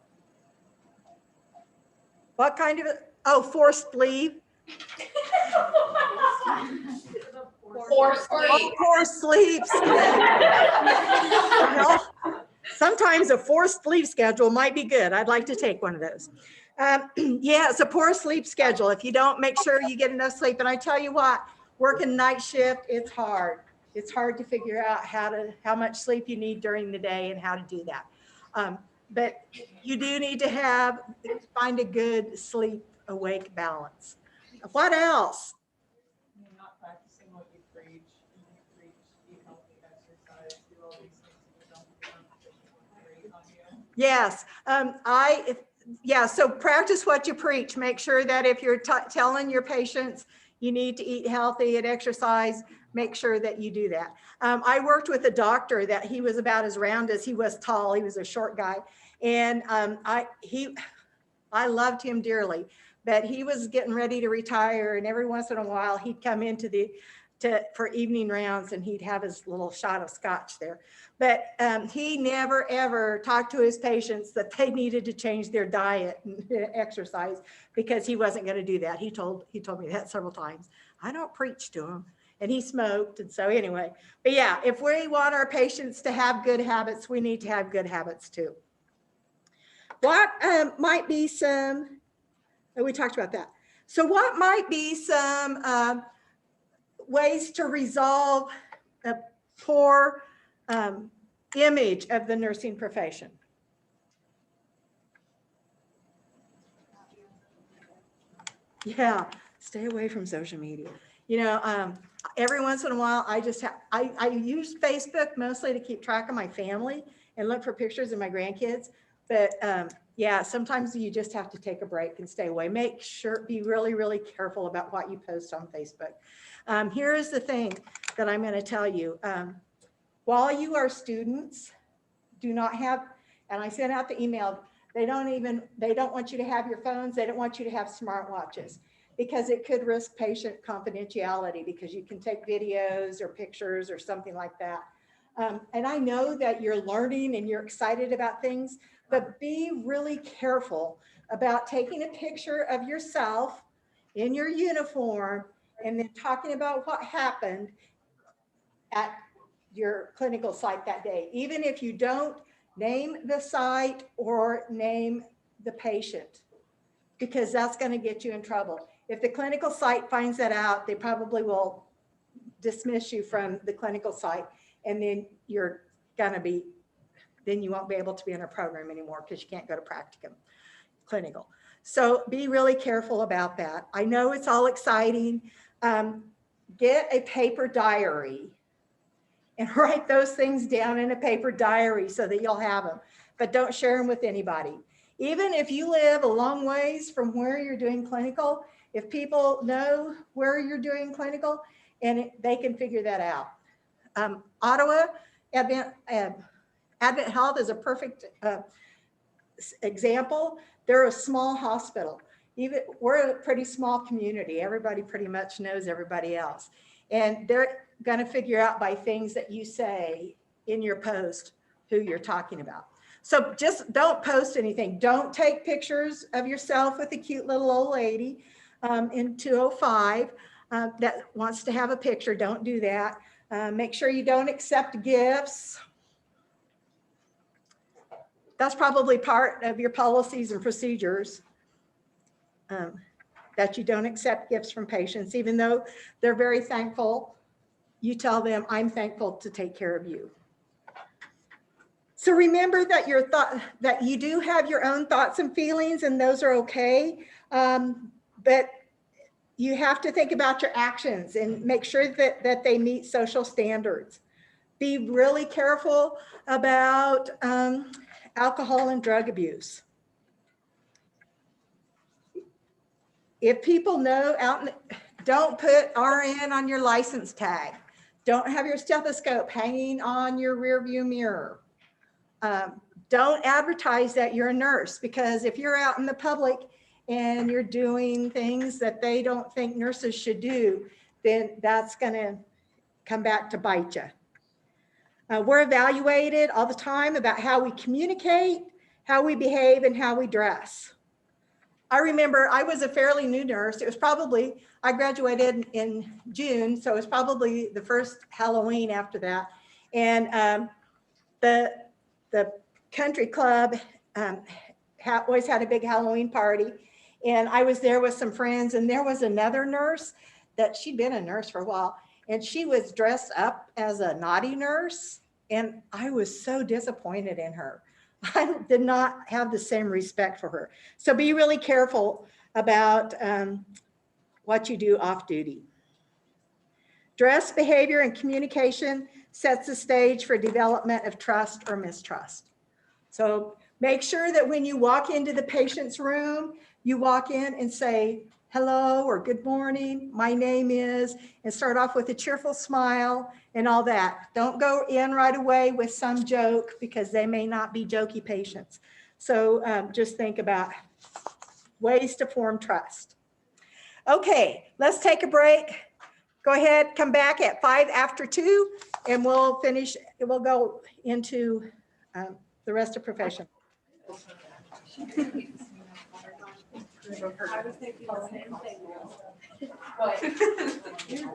What kind of, forced leave? Or sleep. Poor sleep schedule. Sometimes a forced sleep schedule might be good. I'd like to take one of those. Yeah, it's a poor sleep schedule. If you don't make sure you get enough sleep. And I tell you what, working night shift, it's hard. It's hard to figure out how much sleep you need during the day and how to do that. But you do need to find a good sleep awake balance. What else? You're not practicing what you preach. You preach, eat healthy, exercise, do all these things that you don't do great on you. So practice what you preach. Make sure that if you're telling your patients you need to eat healthy and exercise, make sure that you do that. I worked with a doctor that he was about as round as he was tall. He was a short guy. And I loved him dearly, but he was getting ready to retire. And every once in a while he'd come into for evening rounds and he'd have his little shot of scotch there. But he never, ever talked to his patients that they needed to change their diet and exercise, because he wasn't going to do that. He told me that several times. I don't preach to him. And he smoked. And so anyway, but yeah, if we want our patients to have good habits, we need to have good habits too. What might be we talked about that. So what might be some ways to resolve a poor image of the nursing profession? Yeah, stay away from social media. You know, every once in a while, I use Facebook mostly to keep track of my family and look for pictures of my grandkids. But yeah, sometimes you just have to take a break and stay away. Make sure, be really, really careful about what you post on Facebook. Here is the thing that I'm going to tell you. While you are students, do not have, and I sent out the email, they don't want you to have your phones. They don't want you to have smartwatches, because it could risk patient confidentiality, because you can take videos or pictures or something like that. And I know that you're learning and you're excited about things, but be really careful about taking a picture of yourself in your uniform and then talking about what happened at your clinical site that day, even if you don't name the site or name the patient, because that's going to get you in trouble. If the clinical site finds that out, they probably will dismiss you from the clinical site, and then then you won't be able to be in a program anymore, because you can't go to practicum clinical. So be really careful about that. I know it's all exciting. Get a paper diary and write those things down in a paper diary so that you'll have them, but don't share them with anybody. Even if you live a long ways from where you're doing clinical, if people know where you're doing clinical, and they can figure that out. Ottawa, Advent Health is a perfect example. They're a small hospital. We're a pretty small community. Everybody pretty much knows everybody else. And they're going to figure out by things that you say in your post who you're talking about. So just don't post anything. Don't take pictures of yourself with a cute little old lady in 205 that wants to have a picture. Don't do that. Make sure you don't accept gifts. That's probably part of your policies and procedures, that you don't accept gifts from patients, even though they're very thankful. You tell them, I'm thankful to take care of you. So remember that that you do have your own thoughts and feelings, and those are okay. But you have to think about your actions and make sure that they meet social standards. Be really careful about alcohol and drug abuse. If people know don't put RN on your license tag. Don't have your stethoscope hanging on your rear view mirror. Don't advertise that you're a nurse, because if you're out in the public and you're doing things that they don't think nurses should do, then that's going to come back to bite you. We're evaluated all the time about how we communicate, how we behave, and how we dress. I remember I was a fairly new nurse. It was probably, I graduated in June, so it was probably the first Halloween after that. And the country club always had a big Halloween party. And I was there with some friends, and there was another nurse that she'd been a nurse for a while, and she was dressed up as a naughty nurse. And I was so disappointed in her. I did not have the same respect for her. So be really careful about what you do off duty. Dress, behavior, and communication sets the stage for development of trust or mistrust. So make sure that when you walk into the patient's room, you walk in and say, hello or good morning, my name is, and start off with a cheerful smile and all that. Don't go in right away with some joke, because they may not be jokey patients. So just think about ways to form trust. Okay, let's take a break. Go ahead, come back at 5 after 2, and we'll finish, we'll go into the rest of profession. I was thinking the same thing.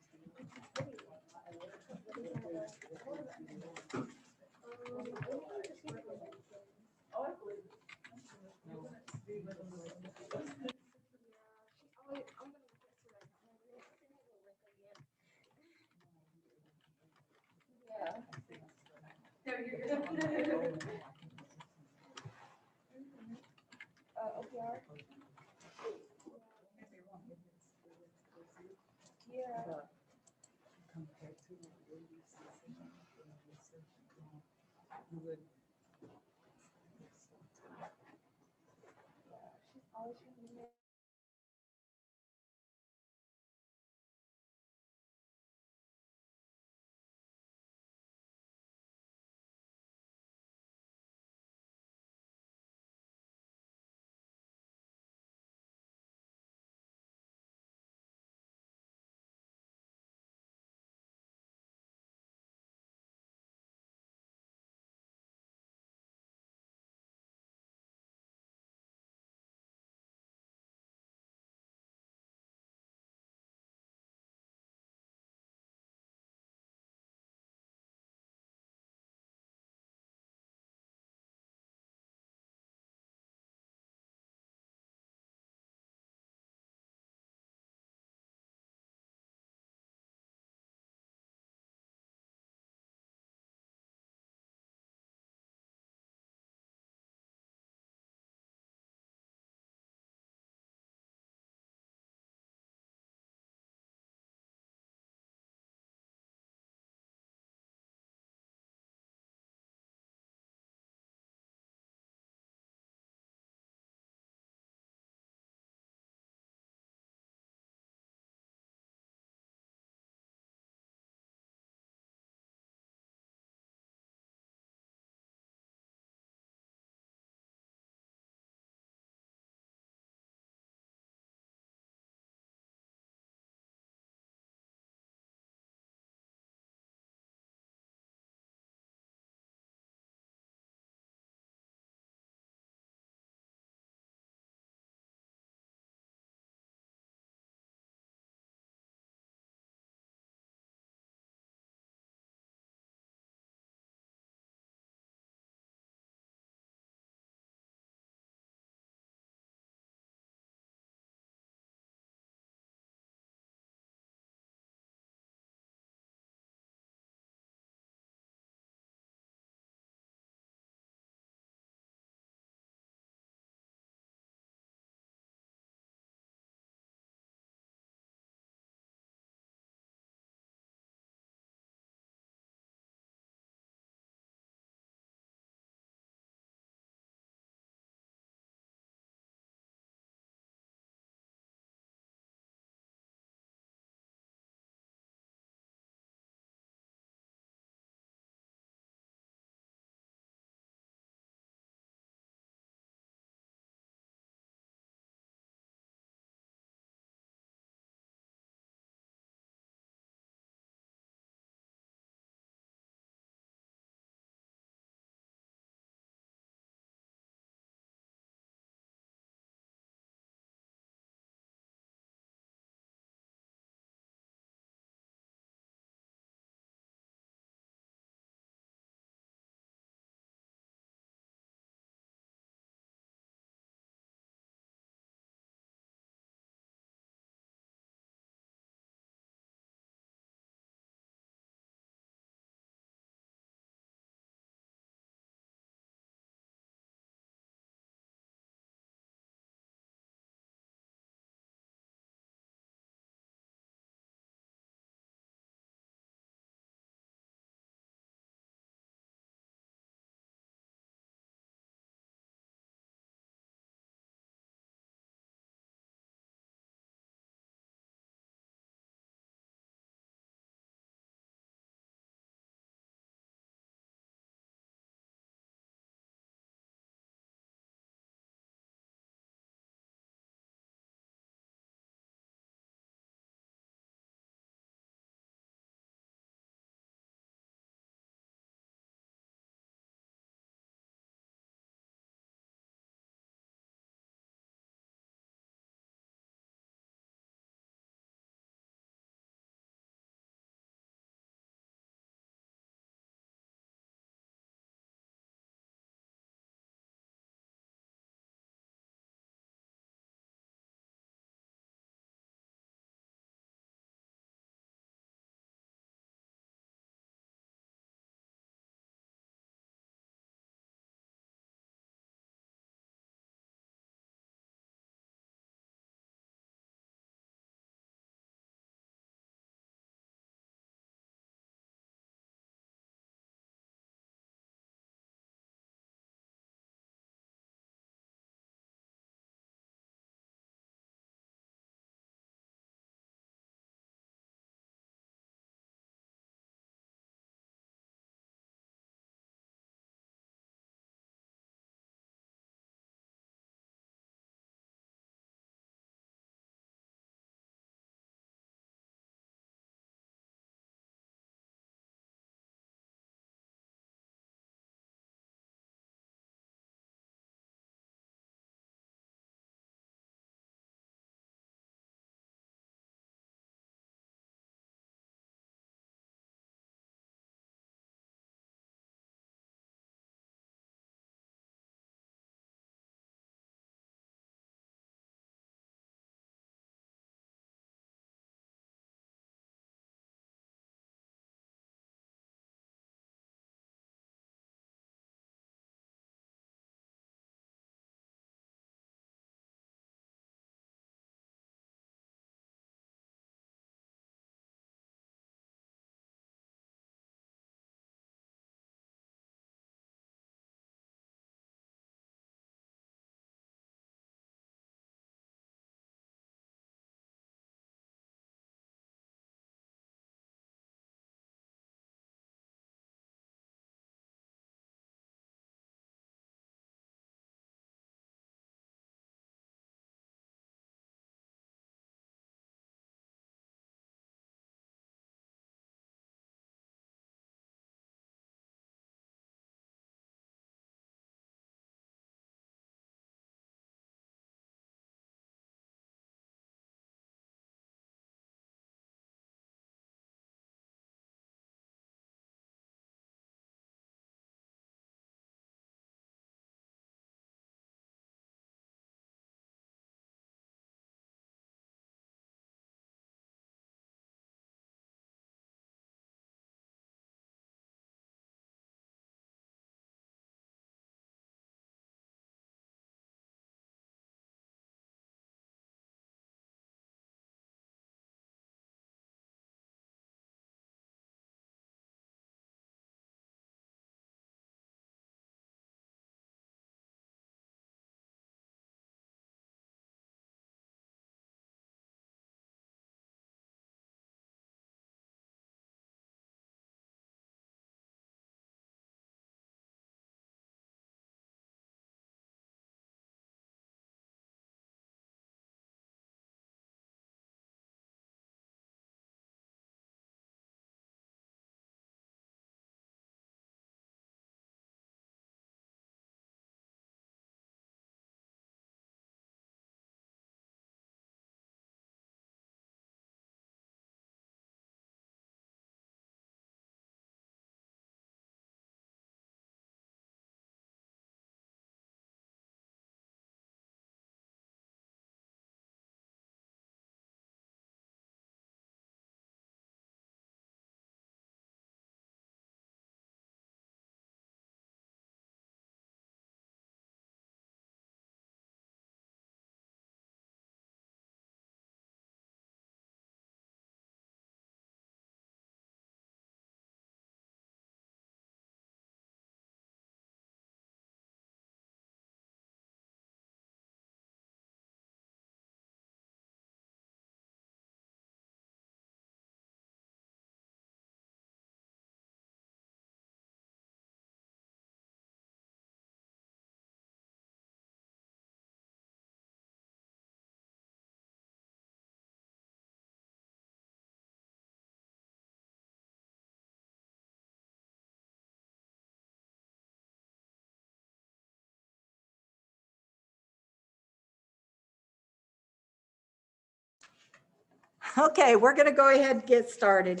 Okay, we're going to go ahead and get started.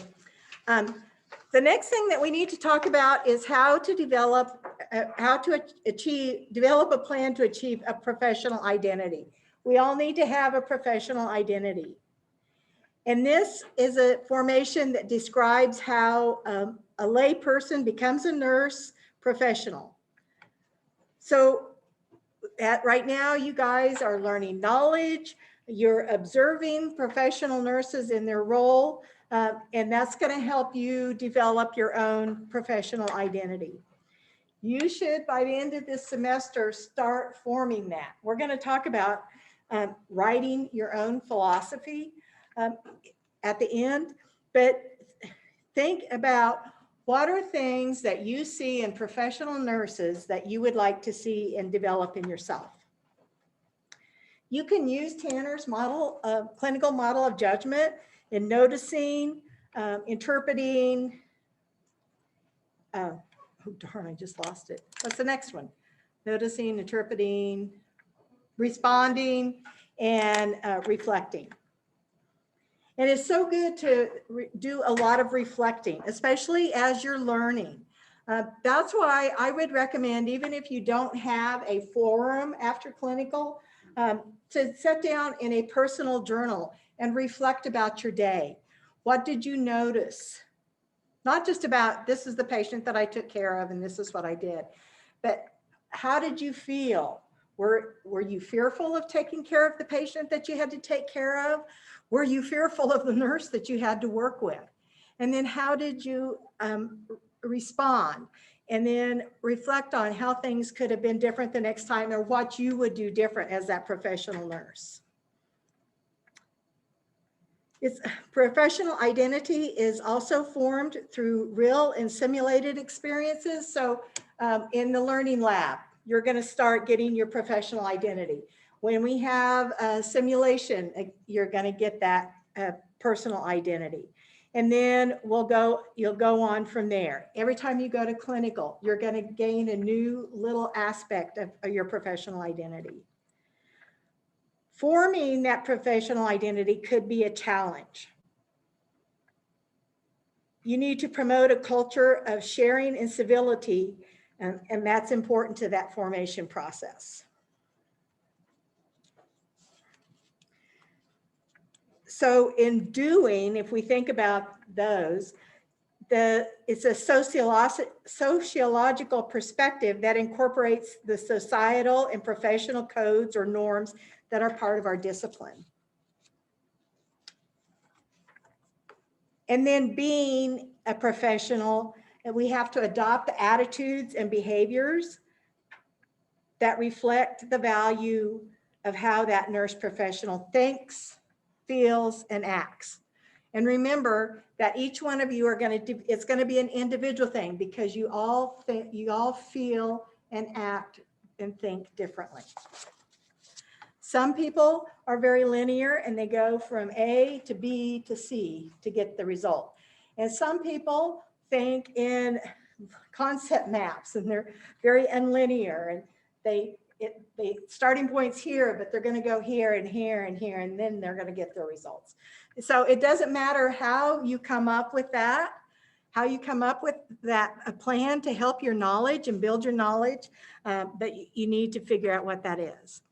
The next thing that we need to talk about is how to develop a plan to achieve a professional identity. We all need to have a professional identity. And this is a formation that describes how a lay person becomes a nurse professional. So right now, you guys are learning knowledge, you're observing professional nurses in their role, and that's going to help you develop your own professional identity. You should, by the end of this semester, start forming that. We're going to talk about writing your own philosophy at the end, but think about what are things that you see in professional nurses that you would like to see and develop in yourself. You can use Tanner's model, clinical model of judgment in noticing, interpreting. Oh darn, I just lost it. What's the next one? Noticing, interpreting, responding, and reflecting. And it's so good to do a lot of reflecting, especially as you're learning. That's why I would recommend, even if you don't have a forum after clinical, to sit down in a personal journal and reflect about your day. What did you notice? Not just about, this is the patient that I took care of and this is what I did, but how did you feel? Were you fearful of taking care of the patient that you had to take care of? Were you fearful of the nurse that you had to work with? And then how did you respond? And then reflect on how things could have been different the next time or what you would do different as that professional nurse. Its professional identity is also formed through real and simulated experiences. So in the learning lab, you're going to start getting your professional identity. When we have a simulation, you're going to get that personal identity. And then you'll go on from there. Every time you go to clinical, you're going to gain a new little aspect of your professional identity. Forming that professional identity could be a challenge. You need to promote a culture of sharing and civility, and that's important to that formation process. So in doing, if we think about those, it's a sociological perspective that incorporates the societal and professional codes or norms that are part of our discipline. And then being a professional, we have to adopt attitudes and behaviors that reflect the value of how that nurse professional thinks, feels, and acts. And remember that each one of you are it's going to be an individual thing because you all feel and act and think differently. Some people are very linear and they go from A to B to C to get the result. And some people think in concept maps and they're very unlinear and they starting points here, but they're going to go here and here and here, and then they're going to get their results. So it doesn't matter how you come up with that, a plan to help your knowledge and build your knowledge, but you need to figure out what that is.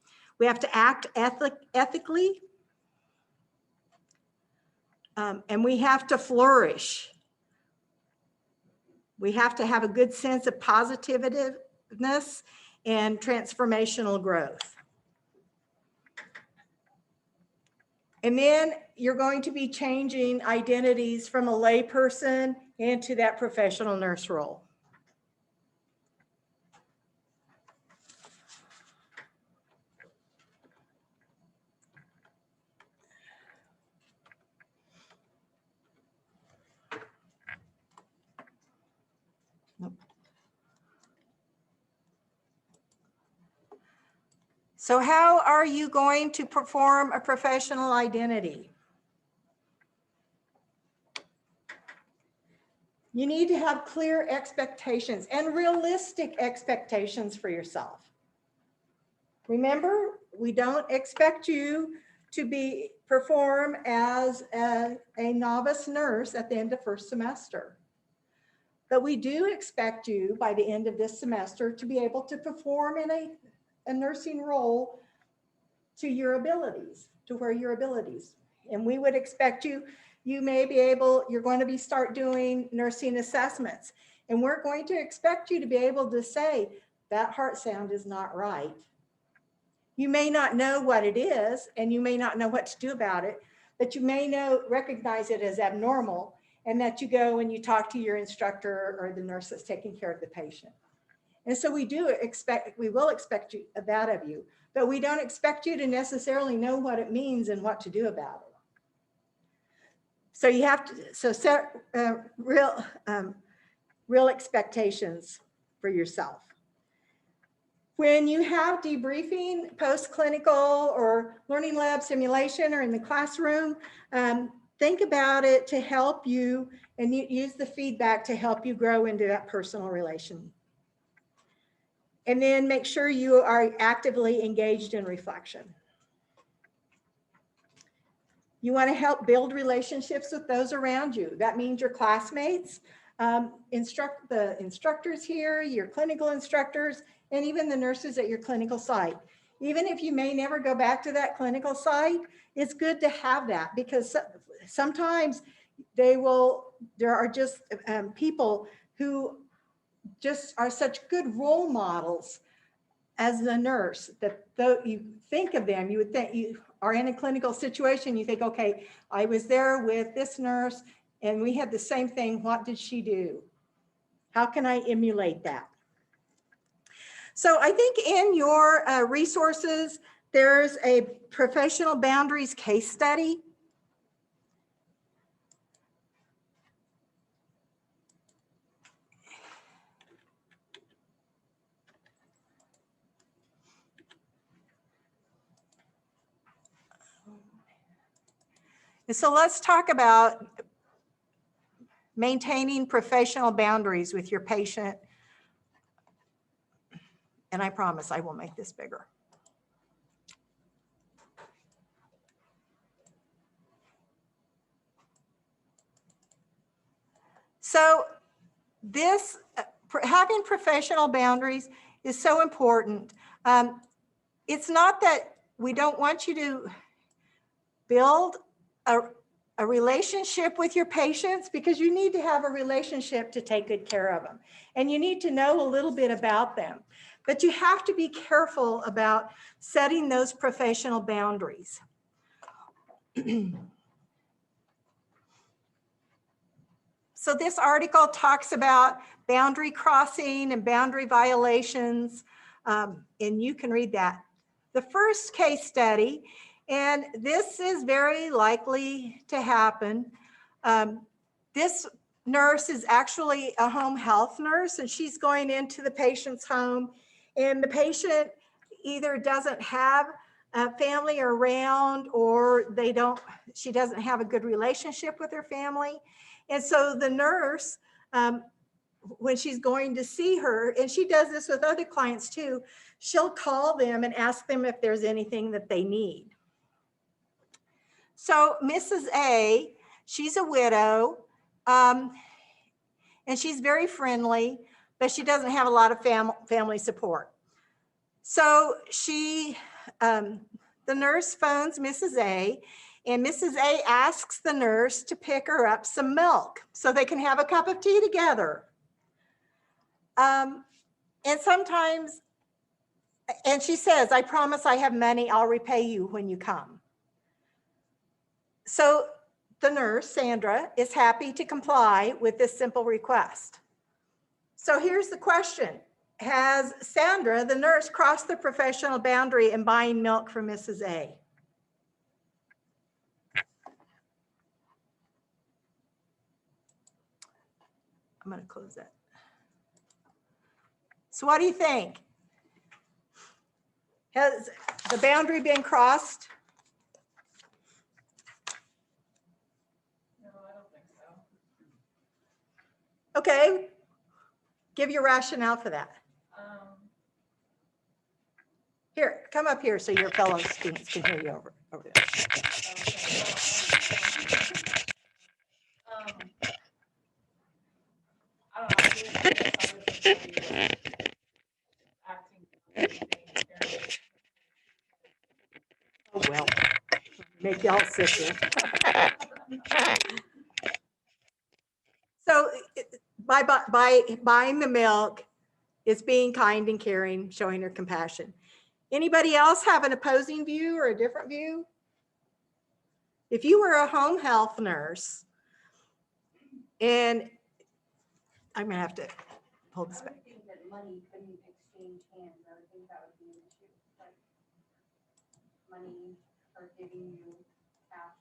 We have to act ethically, and we have to flourish. We have to have a good sense of positiveness and transformational growth. And then you're going to be changing identities from a layperson into that professional nurse role. So how are you going to perform a professional identity? You need to have clear expectations and realistic expectations for yourself. Remember, we don't expect you to perform as a novice nurse at the end of first semester. But we do expect you by the end of this semester to be able to perform in a nursing role to your abilities, to where your abilities. And we would expect you may be able, you're going to start doing nursing assessments. And we're going to expect you to be able to say, that heart sound is not right. You may not know what it is, and you may not know what to do about it, but you may recognize it as abnormal, and that you go and you talk to your instructor or the nurse that's taking care of the patient. And so we will expect that of you, but we don't expect you to necessarily know what it means and what to do about it. So you have to set real expectations for yourself. When you have debriefing, post-clinical or learning lab simulation or in the classroom, think about it to help you and use the feedback to help you grow into that personal relation. And then make sure you are actively engaged in reflection. You want to help build relationships with those around you. That means your classmates, the instructors here, your clinical instructors, and even the nurses at your clinical site. Even if you may never go back to that clinical site, it's good to have that, because sometimes there are just people who just are such good role models as a nurse that though you think of them, you would think you are in a clinical situation, you think, okay, I was there with this nurse and we had the same thing. What did she do? How can I emulate that? So I think in your resources, there's a professional boundaries case study. And so let's talk about maintaining professional boundaries with your patient. And I promise I will make this bigger. So this, having professional boundaries is so important. It's not that we don't want you to build a relationship with your patients, because you need to have a relationship to take good care of them. And you need to know a little bit about them. But you have to be careful about setting those professional boundaries. So this article talks about boundary crossing and boundary violations, and you can read that. The first case study, and this is very likely to happen. This nurse is actually a home health nurse, and she's going into the patient's home, and the patient either doesn't have a family around, or she doesn't have a good relationship with her family. And so the nurse, when she's going to see her, and she does this with other clients too, she'll call them and ask them if there's anything that they need. So Mrs. A, she's a widow, and she's very friendly, but she doesn't have a lot of family support. So the nurse phones Mrs. A, and Mrs. A asks the nurse to pick her up some milk so they can have a cup of tea together. And sometimes, and she says, I promise I have money, I'll repay you when you come. So the nurse, Sandra, is happy to comply with this simple request. So here's the question. Has Sandra, the nurse, crossed the professional boundary in buying milk for Mrs. A? I'm going to close that. So what do you think? Has the boundary been crossed? No, I don't think so. Okay. Give your rationale for that. Here, come up here so your fellow students can hear you over there. I don't know, I guess I would just tell you acting. Oh, well, make y'all sit here. So by buying the milk is being kind and caring, showing her compassion. Anybody else have an opposing view or a different view? If you were a home health nurse, and I'm gonna have to hold this back. I would think that money couldn't exchange hands, I would think that would be an issue, like money for giving you cash.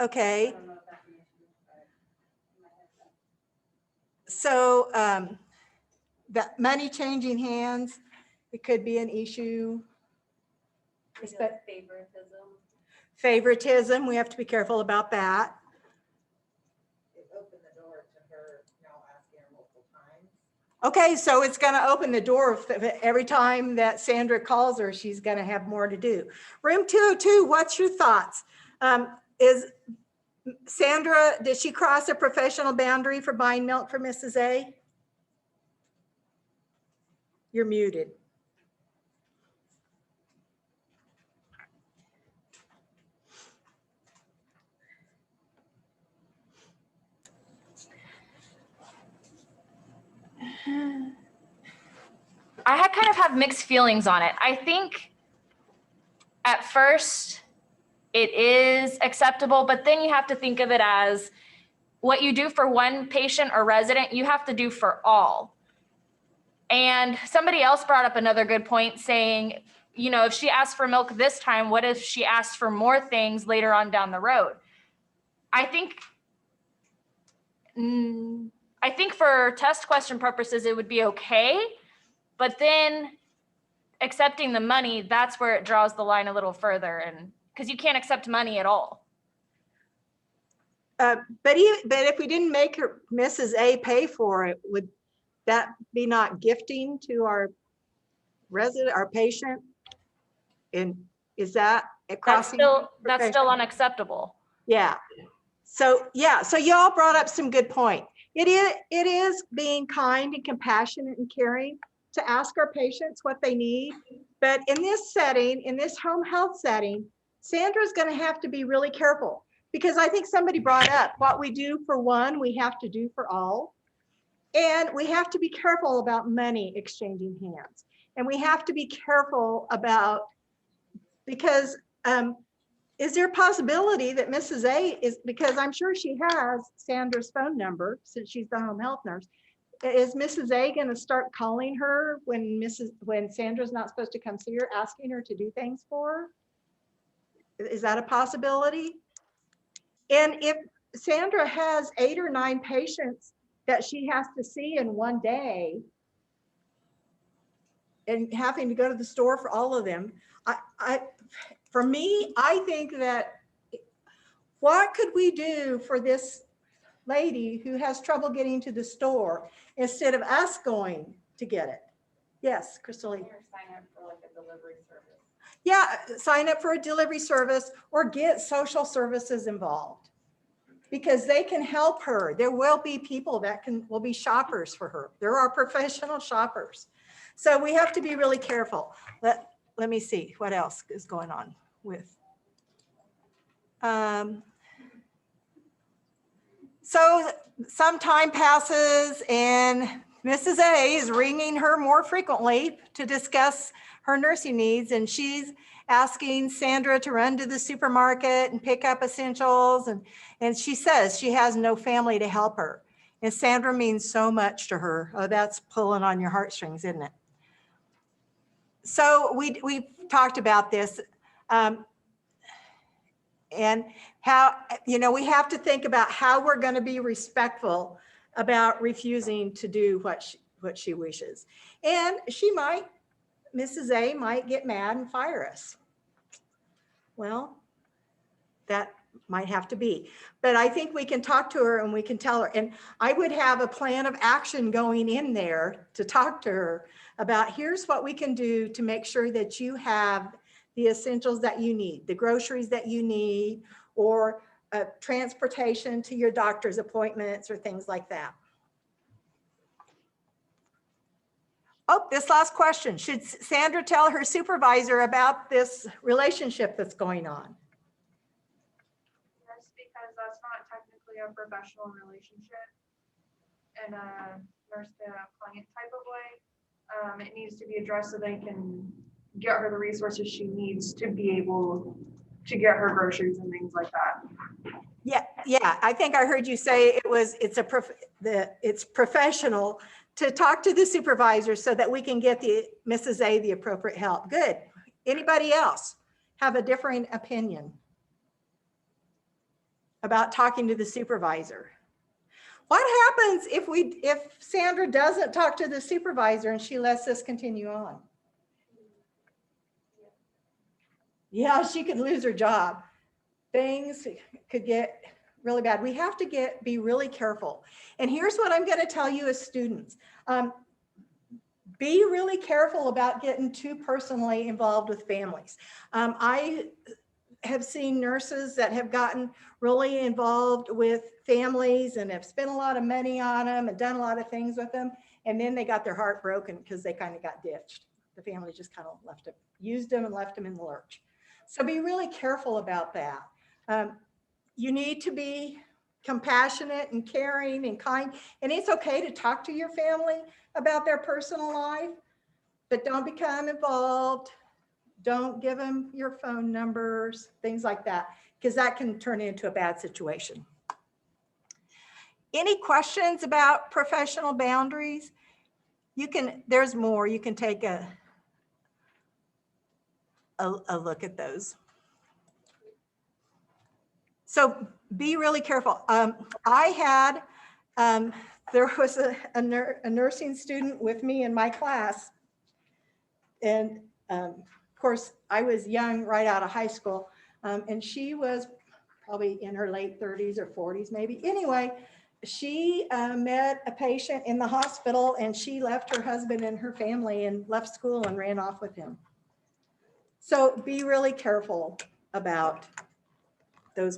I Okay, don't know if that's an issue, but in my head, that's. so that money changing hands, it could be an issue. Favoritism, we have to be careful about that. It opened the door to her now asking her multiple times. Okay, so it's gonna open the door every time that Sandra calls her, she's gonna have more to do. Room 202, what's your thoughts? Is Sandra, did she cross a professional boundary for buying milk for Mrs. A? You're muted. I kind of have mixed feelings on it. I think at first it is acceptable, but then you have to think of it as what you do for one patient or resident, you have to do for all. And somebody else brought up another good point saying, you know, if she asked for milk this time, what if she asked for more things later on down the road? I think for test question purposes, it would be okay. But then accepting the money, that's where it draws the line a little further, and because you can't accept money at all. But if we didn't make her Mrs. A pay for it, would that be not gifting to our resident, our patient? And is that a crossing? That's still unacceptable. Yeah. So yeah, so y'all brought up some good point. It is being kind and compassionate and caring to ask our patients what they need. But in this setting, in this home health setting, Sandra's going to have to be really careful, because I think somebody brought up what we do for one, we have to do for all. And we have to be careful about money exchanging hands. And we have to be careful about, because is there a possibility that Mrs. A is, because I'm sure she has Sandra's phone number since she's the home health nurse, is Mrs. A going to start calling her when Sandra's not supposed to come see her, asking her to do things for her? Is that a possibility? And if Sandra has 8 or 9 patients that she has to see in one day and having to go to the store for all of them, for me, I think that what could we do for this lady who has trouble getting to the store instead of us going to get it? Yes, Crystal. Sign up for like a delivery service. Yeah, sign up for a delivery service or get social services involved, because they can help her. There will be people that will be shoppers for her. There are professional shoppers. So we have to be really careful. Let me see what else is going on with. So some time passes and Mrs. A is ringing her more frequently to discuss her nursing needs, and she's asking Sandra to run to the supermarket and pick up essentials, and she says she has no family to help her. And Sandra means so much to her. Oh, that's pulling on your heartstrings, isn't it? So we talked about this, and how, you know, we have to think about how we're going to be respectful about refusing to do what she wishes. And Mrs. A might get mad and fire us. Well, that might have to be, but I think we can talk to her and we can tell her, and I would have a plan of action going in there to talk to her about here's what we can do to make sure that you have the essentials that you need, the groceries that you need, or transportation to your doctor's appointments or things like that. Oh, this last question. Should Sandra tell her supervisor about this relationship that's going on? Yes, because that's not technically a professional relationship in a nurse to client type of way. It needs to be addressed so they can get her the resources she needs to be able to get her groceries and things like that. Yeah, I think I heard you say it's professional to talk to the supervisor so that we can get the Mrs. A the appropriate help. Good. Anybody else have a differing opinion about talking to the supervisor? What happens if Sandra doesn't talk to the supervisor and she lets this continue on? Yeah, she could lose her job. Things could get really bad. We have to be really careful. And here's what I'm going to tell you as students. Be really careful about getting too personally involved with families. I have seen nurses that have gotten really involved with families and have spent a lot of money on them and done a lot of things with them. And then they got their heart broken because they kind of got ditched. The family just kind of left them, used them and left them in the lurch. So be really careful about that. You need to be compassionate and caring and kind. And it's okay to talk to your family about their personal life, but don't become involved. Don't give them your phone numbers, things like that, because that can turn into a bad situation. Any questions about professional boundaries? There's more. You can take a look at those. So be really careful. There was a nursing student with me in my class. And of course, I was young right out of high school. And she was probably in her late 30s or 40s, maybe. Anyway, she met a patient in the hospital and she left her husband and her family and left school and ran off with him. So be really careful about those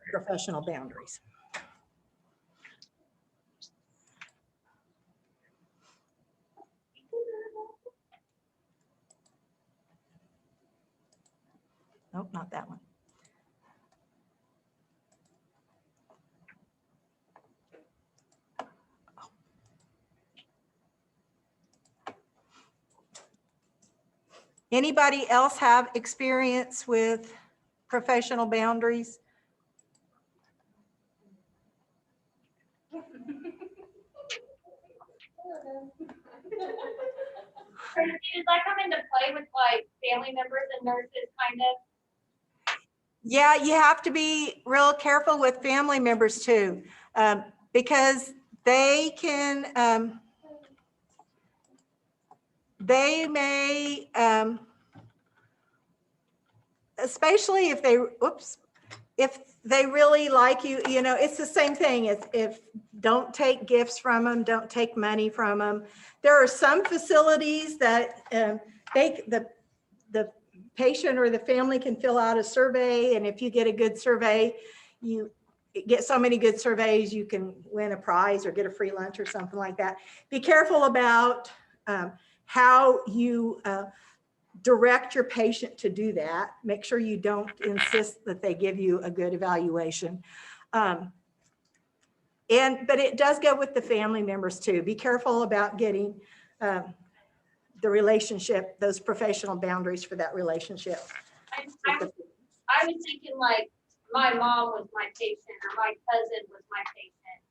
professional boundaries. Nope, not that one. Anybody else have experience with professional boundaries? Does that come into play with like family members and nurses kind of? Yeah, you have to be real careful with family members too, because they can, they may, especially if they really like you, it's the same thing. If don't take gifts from them, don't take money from them. There are some facilities that the patient or the family can fill out a survey, and if you get a good survey, you get so many good surveys, you can win a prize or get a free lunch or something like that. Be careful about how you direct your patient to do that. Make sure you don't insist that they give you a good evaluation. But it does go with the family members too. Be careful about getting the relationship, those professional boundaries for that relationship. I was thinking like my mom was my patient or my cousin was my patient.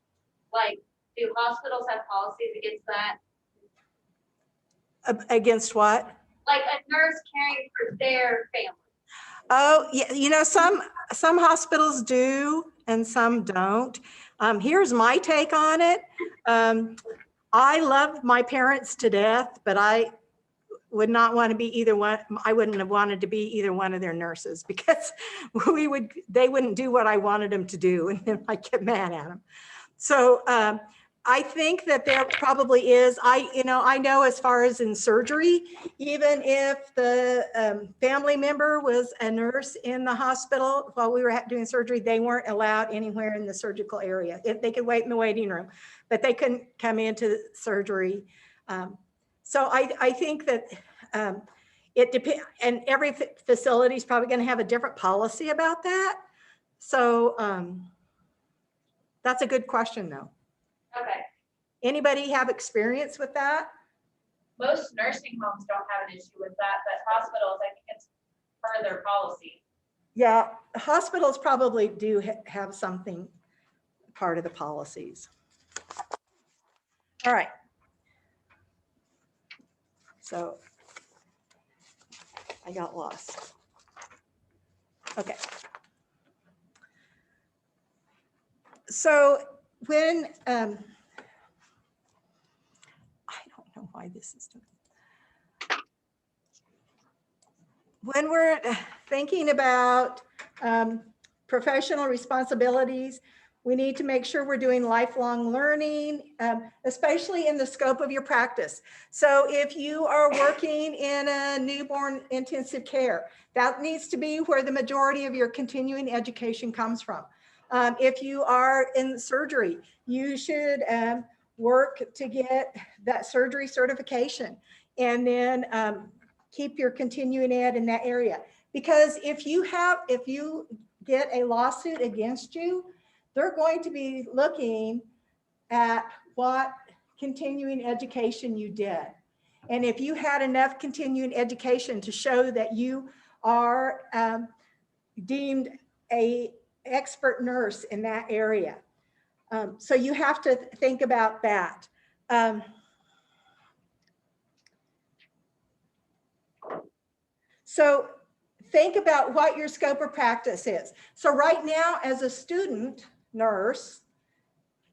Like, do hospitals have policies against that? Against what? Like a nurse caring for their family. Oh, yeah, some hospitals do and some don't. Here's my take on it. I love my parents to death, but I would not want to be either one. I wouldn't have wanted to be either one of their nurses because they wouldn't do what I wanted them to do, and then I get mad at them. So, I think that there probably is. I know as far as in surgery, even if the family member was a nurse in the hospital while we were doing surgery, they weren't allowed anywhere in the surgical area. If they could wait in the waiting room, but they couldn't come into surgery. So I think that it depends, and every facility is probably going to have a different policy about that. So that's a good question, though. Okay, Anybody have experience with that? most nursing homes don't have an issue with that, but hospitals, I think it's per their policy. Yeah, hospitals probably do have something part of the policies. All right. So I got lost. Okay. So when, I don't know why this is doing. When we're thinking about professional responsibilities, we need to make sure we're doing lifelong learning, especially in the scope of your practice. So if you are working in a newborn intensive care, that needs to be where the majority of your continuing education comes from. If you are in surgery, you should work to get that surgery certification, and then keep your continuing ed in that area. Because if you get a lawsuit against you, they're going to be looking at what continuing education you did. And if you had enough continuing education to show that you are deemed a expert nurse in that area. So you have to think about that. So think about what your scope of practice is. So right now, as a student nurse,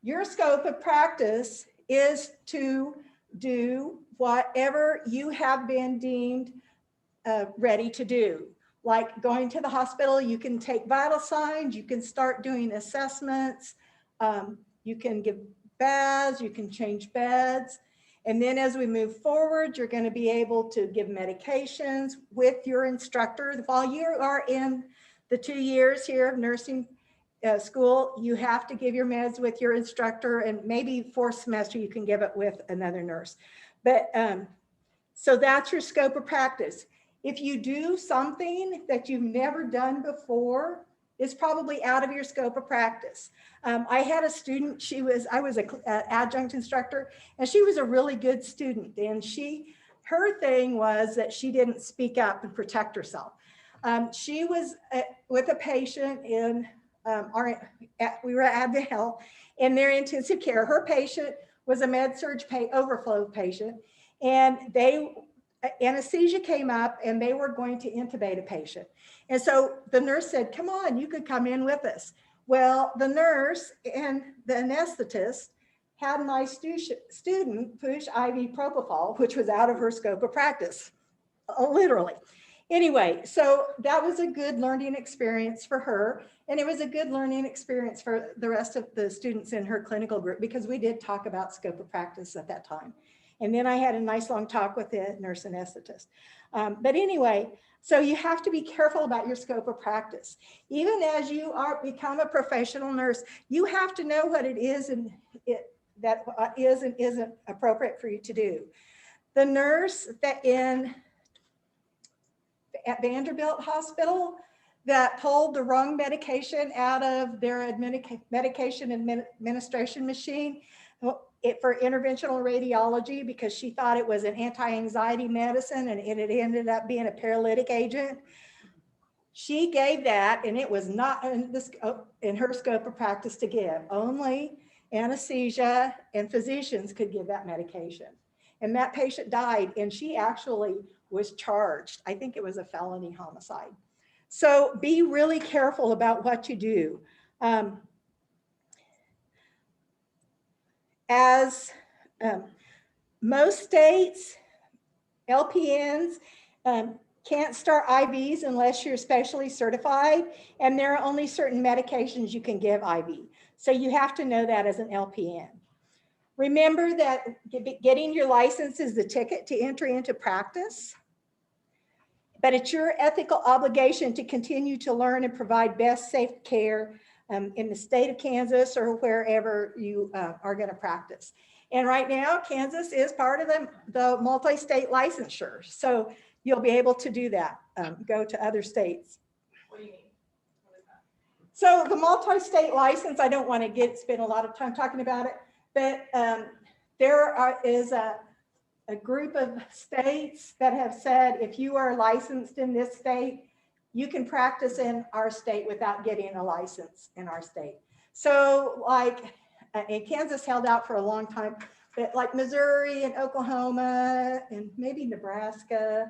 your scope of practice is to do whatever you have been deemed ready to do. Like going to the hospital, you can take vital signs, you can start doing assessments, you can give baths, you can change beds. And then as we move forward, you're going to be able to give medications with your instructor. While you are in the 2 years here of nursing school, you have to give your meds with your instructor, and maybe fourth semester you can give it with another nurse. But so that's your scope of practice. If you do something that you've never done before, it's probably out of your scope of practice. I had a student, I was an adjunct instructor, and she was a really good student. And her thing was that she didn't speak up and protect herself. She was with a patient in, we were at the Hill in their intensive care. Her patient was a med-surg overflow patient, and anesthesia came up and they were going to intubate a patient. And so the nurse said, come on, you could come in with us. Well, the nurse and the anesthetist had my student push IV propofol, which was out of her scope of practice, literally. Anyway, so that was a good learning experience for her. And it was a good learning experience for the rest of the students in her clinical group, because we did talk about scope of practice at that time. And then I had a nice long talk with the nurse anesthetist. But anyway, so you have to be careful about your scope of practice. Even as you become a professional nurse, you have to know what it is and that is and isn't appropriate for you to do. The nurse that at Vanderbilt Hospital that pulled the wrong medication out of their medication administration machine for interventional radiology, because she thought it was an anti-anxiety medicine and it ended up being a paralytic agent. She gave that, and it was not in her scope of practice to give. Only anesthesia and physicians could give that medication. And that patient died, and she actually was charged. I think it was a felony homicide. So be really careful about what you do. Most states, LPNs can't start IVs unless you're specially certified, and there are only certain medications you can give IV. So you have to know that as an LPN. Remember that getting your license is the ticket to entry into practice, but it's your ethical obligation to continue to learn and provide best safe care in the state of Kansas or wherever you are going to practice. And right now, Kansas is part of the multi-state licensure. So you'll be able to do that, go to other states. What do you mean? What is that? So the multi-state license, I don't want to spend a lot of time talking about it, but there is a group of states that have said, if you are licensed in this state, you can practice in our state without getting a license in our state. So like, and Kansas held out for a long time, but like Missouri and Oklahoma and maybe Nebraska,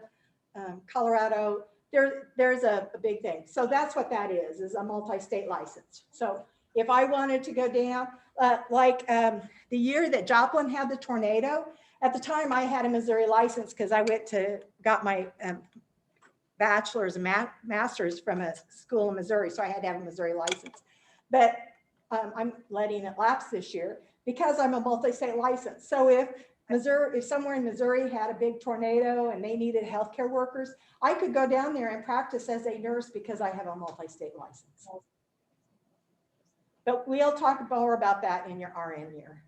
Colorado, there's a big thing. So that's what that is a multi-state license. So if I wanted to go down, the year that Joplin had the tornado, at the time I had a Missouri license because I got my bachelor's and master's from a school in Missouri. So I had to have a Missouri license. But I'm letting it lapse this year because I'm a multi-state license. So if somewhere in Missouri had a big tornado and they needed healthcare workers, I could go down there and practice as a nurse because I have a multi-state license. But we'll talk more about that in your RN year.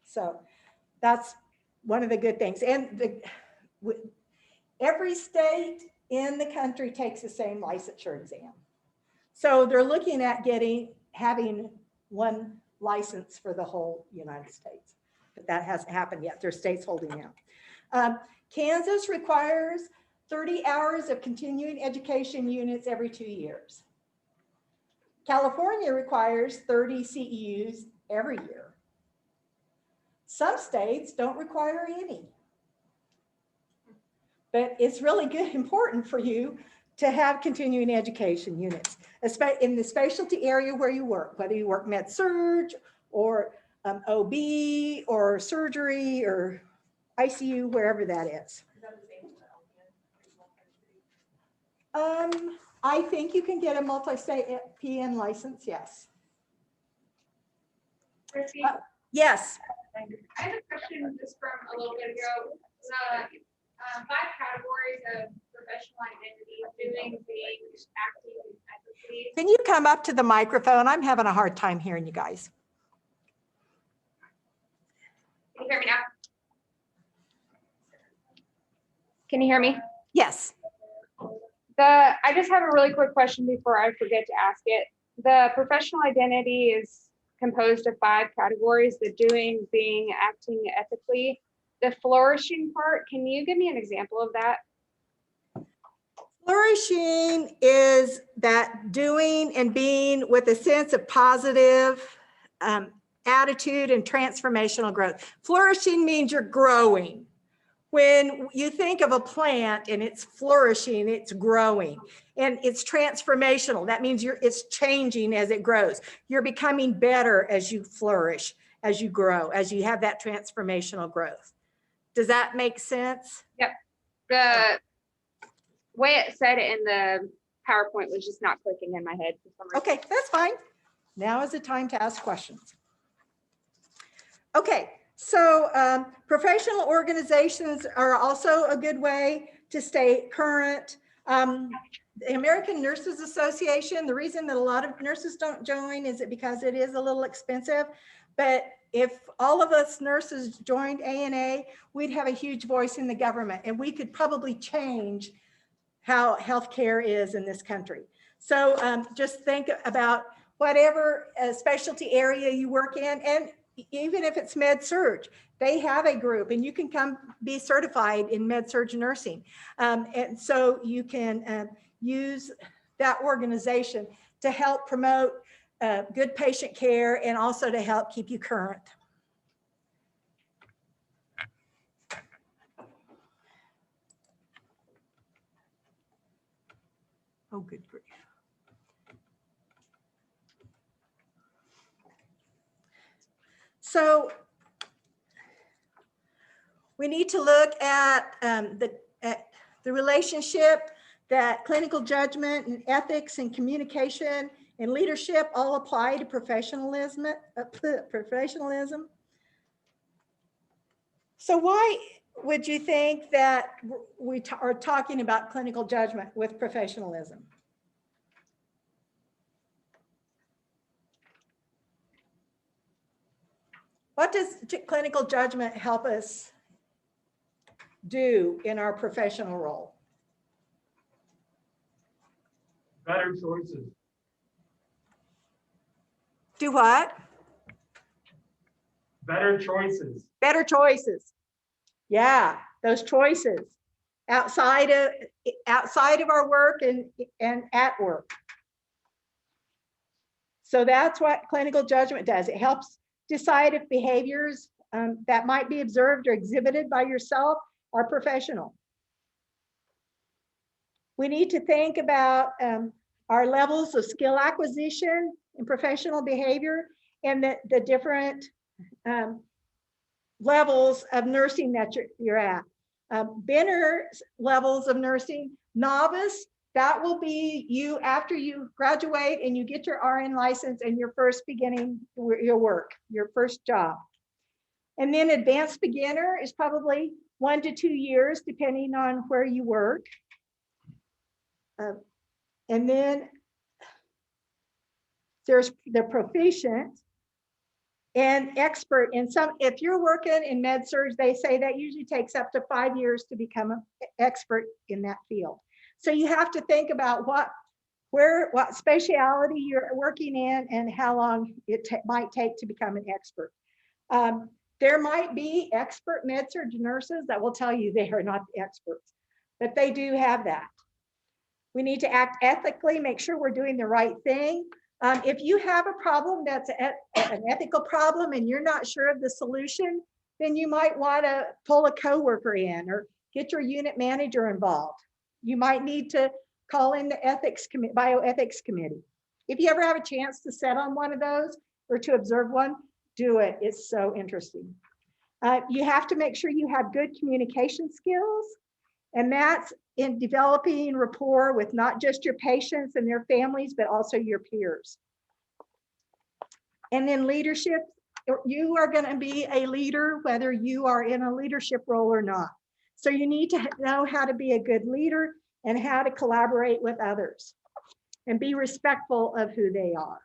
So that's one of the good things. And every state in the country takes the same licensure exam. So they're looking at having one license for the whole United States, but that hasn't happened yet. There's states holding out. Kansas requires 30 hours of continuing education units every 2 years. California requires 30 CEUs every year. Some states don't require any. But it's really important for you to have continuing education units, especially in the specialty area where you work, whether you work med-surg or OB or surgery or ICU, wherever that is. Is that the same as the LPN? I think you can get a multi-state PN license, yes. Chrissy, Yes. I have a question just from a little bit ago. The 5 categories of professional identity: doing, being, acting, and ethically. Can you come up to the microphone? I'm having a hard time hearing you guys. Can you hear me now? Can you hear me? Yes. I just have a really quick question before I forget to ask it. The professional identity is composed of 5 categories: the doing, being, acting, ethically. The flourishing part, can you give me an example of that? Flourishing is that doing and being with a sense of positive attitude and transformational growth. Flourishing means you're growing. When you think of a plant and it's flourishing, it's growing and it's transformational. That means it's changing as it grows. You're becoming better as you flourish, as you grow, as you have that transformational growth. Does that make sense? Yep. The way it said it in the PowerPoint was just not clicking in my head for some reason. Okay, that's fine. Now is the time to ask questions. Okay. So professional organizations are also a good way to stay current. The American Nurses Association, the reason that a lot of nurses don't join is because it is a little expensive. But if all of us nurses joined ANA, we'd have a huge voice in the government and we could probably change how healthcare is in this country. So just think about whatever specialty area you work in, and even if it's med-surg, they have a group and you can come be certified in med-surg nursing. And so you can use that organization to help promote good patient care and also to help keep you current. Oh, good grief. So we need to look at the relationship that clinical judgment and ethics and communication and leadership all apply to professionalism. So why would you think that we are talking about clinical judgment with professionalism? What does clinical judgment help us do in our professional role? Better choices. Do what? Better choices. Better choices. Yeah, those choices outside of our work and at work. So that's what clinical judgment does. It helps decide if behaviors that might be observed or exhibited by yourself are professional. We need to think about our levels of skill acquisition in professional behavior and the different levels of nursing that you're at. Beginner levels of nursing, novice, that will be you after you graduate and you get your RN license and you're first beginning your work, your first job. And then advanced beginner is probably 1 to 2 years, depending on where you work. And then there's the proficient and expert in some. If you're working in med surg, they say that usually takes up to 5 years to become an expert in that field. So you have to think about what specialty you're working in and how long it might take to become an expert. There might be expert med surg nurses that will tell you they are not the experts, but they do have that. We need to act ethically, make sure we're doing the right thing. If you have a problem that's an ethical problem and you're not sure of the solution, then you might want to pull a coworker in or get your unit manager involved. You might need to call in the bioethics committee. If you ever have a chance to sit on one of those or to observe one, do it. It's so interesting. You have to make sure you have good communication skills, and that's in developing rapport with not just your patients and their families, but also your peers. And then leadership, you are going to be a leader whether you are in a leadership role or not. So you need to know how to be a good leader and how to collaborate with others and be respectful of who they are.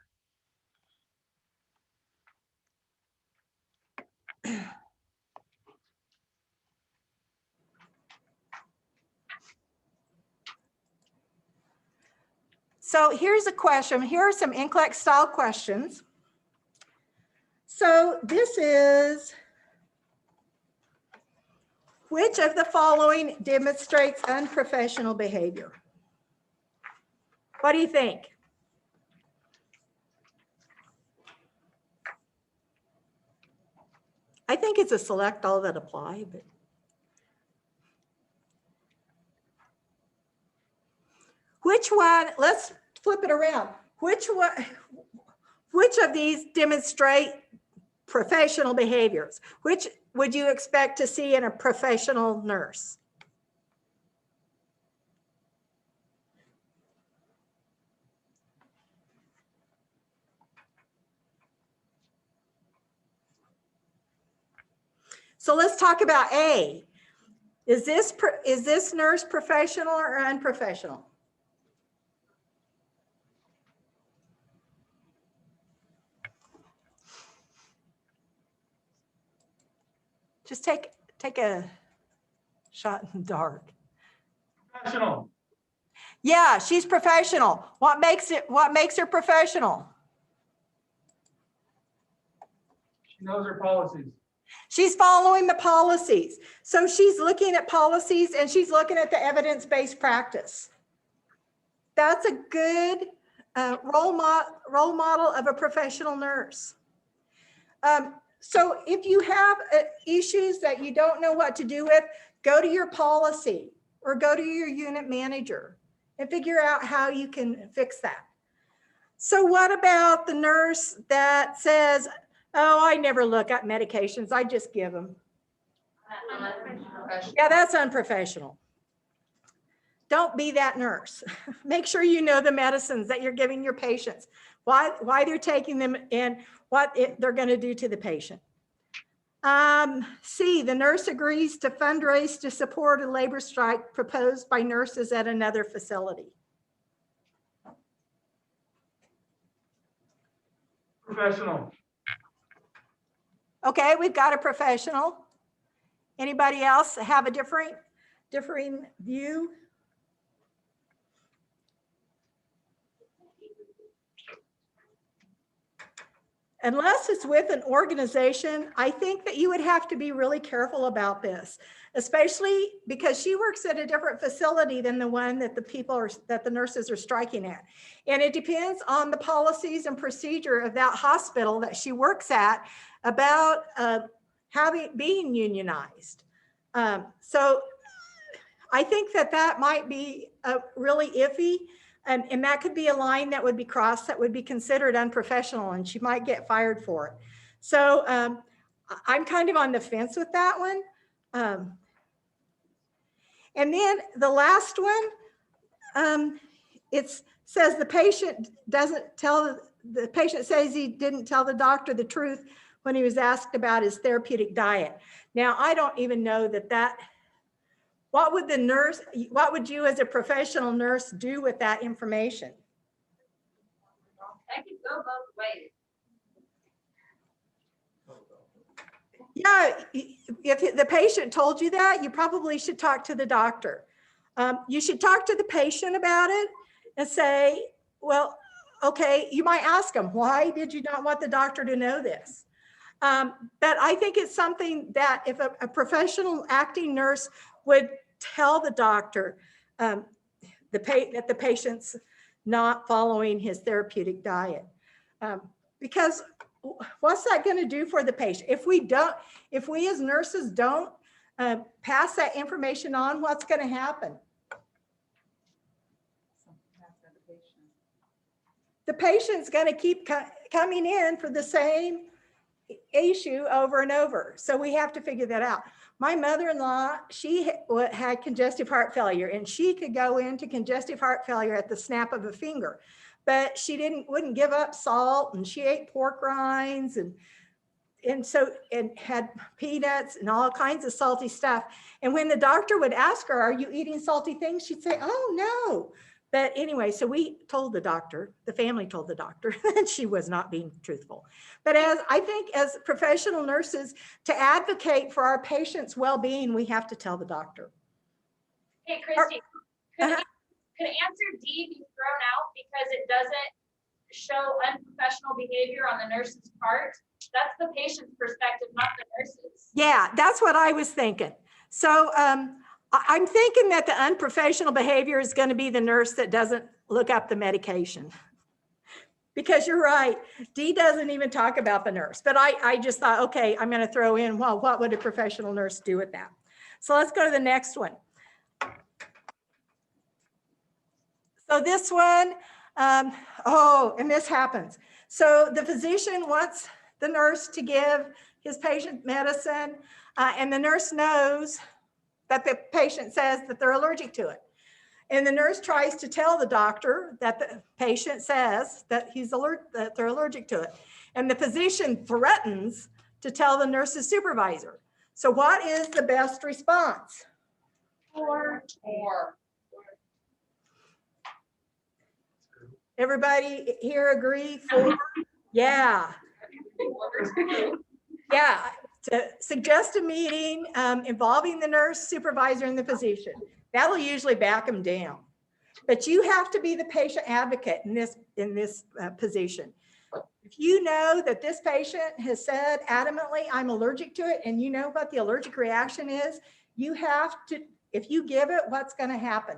So here's a question. Here are some NCLEX style questions. So this is, which of the following demonstrates unprofessional behavior? What do you think? I think it's a select all that apply, but. Which one, let's flip it around. Which of these demonstrate professional behaviors? Which would you expect to see in a professional nurse? So let's talk about A. Is this nurse professional or unprofessional? Just take a shot in the dark. Professional. Yeah, she's professional. What makes her professional? She knows her policies. She's following the policies. So she's looking at policies and she's looking at the evidence-based practice. That's a good role model of a professional nurse. So if you have issues that you don't know what to do with, go to your policy or go to your unit manager and figure out how you can fix that. So what about the nurse that says, oh, I never look at medications, I just give them? Yeah, that's unprofessional. Don't be that nurse. Make sure you know the medicines that you're giving your patients, why they're taking them, and what they're going to do to the patient. C, the nurse agrees to fundraise to support a labor strike proposed by nurses at another facility. Professional. Okay, we've got a professional. Anybody else have a differing view? Unless it's with an organization, I think that you would have to be really careful about this, especially because she works at a different facility than the one that the nurses are striking at. And it depends on the policies and procedure of that hospital that she works at about being unionized. So I think that might be really iffy. And that could be a line that would be crossed that would be considered unprofessional, and she might get fired for it. So I'm kind of on the fence with that one. And then the last one, it says the patient says he didn't tell the doctor the truth when he was asked about his therapeutic diet. Now, I don't even know what would you as a professional nurse do with that information? That could go both ways. Yeah, if the patient told you that, you probably should talk to the doctor. You should talk to the patient about it and say, well, okay, you might ask them, why did you not want the doctor to know this? But I think it's something that if a professional acting nurse would tell the doctor that the patient's not following his therapeutic diet. Because what's that going to do for the patient? If we as nurses don't pass that information on, what's going to happen? The patient's going to keep coming in for the same issue over and over. So we have to figure that out. My mother-in-law, she had congestive heart failure, and she could go into congestive heart failure at the snap of a finger, but she wouldn't give up salt, and she ate pork rinds and had peanuts and all kinds of salty stuff. And when the doctor would ask her, are you eating salty things? She'd say, oh no. But anyway, so we told the doctor, the family told the doctor that she was not being truthful. But I think as professional nurses, to advocate for our patients' well-being, we have to tell the doctor. Hey, Christy, could answer D be thrown out because it doesn't show unprofessional behavior on the nurse's part? That's the patient's perspective, not the nurse's. Yeah, that's what I was thinking. So I'm thinking that the unprofessional behavior is going to be the nurse that doesn't look up the medication. Because you're right, D doesn't even talk about the nurse. But I just thought, okay, I'm going to throw in, well, what would a professional nurse do with that? So let's go to the next one. So this one, and this happens. So the physician wants the nurse to give his patient medicine, and the nurse knows that the patient says that they're allergic to it. And the nurse tries to tell the doctor that the patient says that that they're allergic to it. And the physician threatens to tell the nurse's supervisor. So what is the best response? Or. Everybody here agree? 4? Yeah. Yeah. To suggest a meeting involving the nurse, supervisor, and the physician. That'll usually back them down. But you have to be the patient advocate in this position. If you know that this patient has said adamantly, I'm allergic to it, and you know what the allergic reaction is, you have to, if you give it, what's going to happen?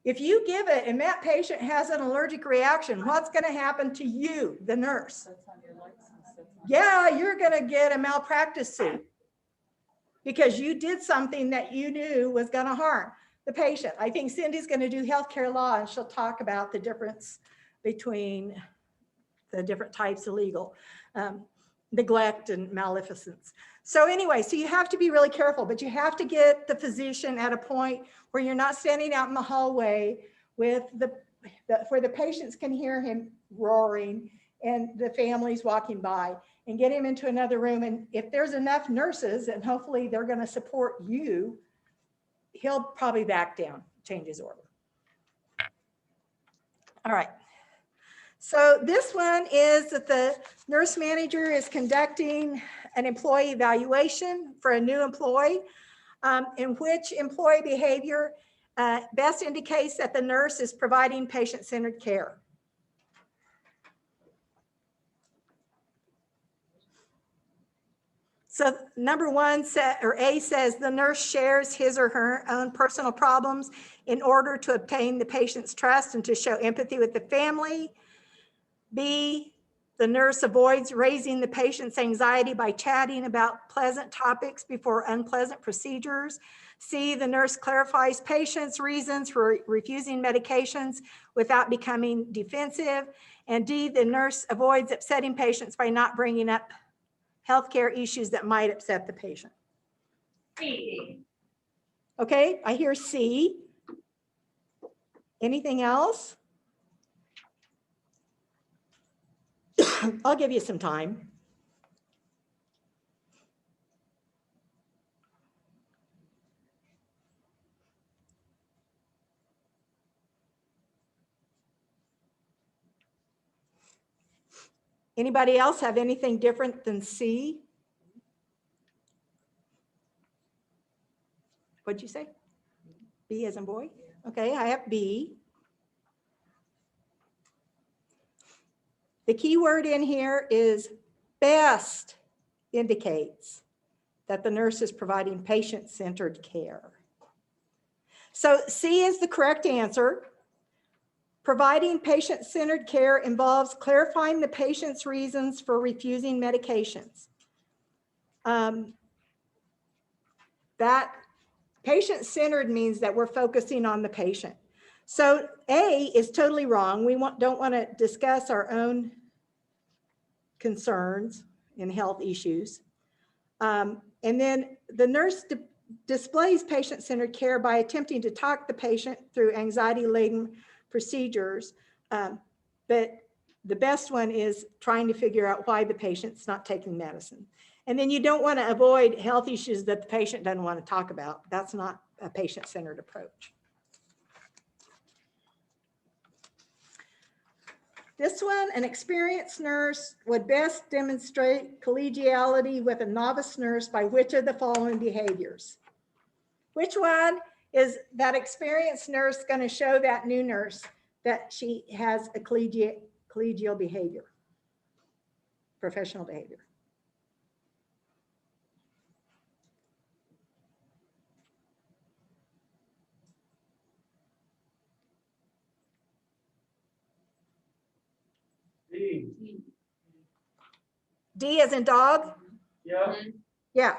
If you give it and that patient has an allergic reaction, what's going to happen to you, the nurse? Yeah, you're going to get a malpractice suit because you did something that you knew was going to harm the patient. I think Cindy's going to do healthcare law, and she'll talk about the difference between the different types of legal neglect and maleficence. So anyway, so you have to be really careful, but you have to get the physician at a point where you're not standing out in the hallway with where the patients can hear him roaring and the families walking by, and get him into another room. And if there's enough nurses, and hopefully they're going to support you, he'll probably back down, change his order. All right. So this one is that the nurse manager is conducting an employee evaluation for a new employee, in which employee behavior best indicates that the nurse is providing patient-centered care. So number one, A says the nurse shares his or her own personal problems in order to obtain the patient's trust and to show empathy with the family. B, the nurse avoids raising the patient's anxiety by chatting about pleasant topics before unpleasant procedures. C, the nurse clarifies patients' reasons for refusing medications without becoming defensive. And D, the nurse avoids upsetting patients by not bringing up healthcare issues that might upset the patient. C. Okay, I hear C. Anything else? I'll give you some time. Anybody else have anything different than C? What'd you say? B as in boy? Okay, I have B. The key word in here is best indicates that the nurse is providing patient-centered care. So C is the correct answer. Providing patient-centered care involves clarifying the patient's reasons for refusing medications. That patient-centered means that we're focusing on the patient. So A is totally wrong. We don't want to discuss our own concerns and health issues. And then the nurse displays patient-centered care by attempting to talk the patient through anxiety-laden procedures. But the best one is trying to figure out why the patient's not taking medicine. And then you don't want to avoid health issues that the patient doesn't want to talk about. That's not a patient-centered approach. This one, an experienced nurse would best demonstrate collegiality with a novice nurse by which of the following behaviors? Which one is that experienced nurse going to show that new nurse that she has a collegial behavior, professional behavior? D. D as in dog? Yeah. Yeah.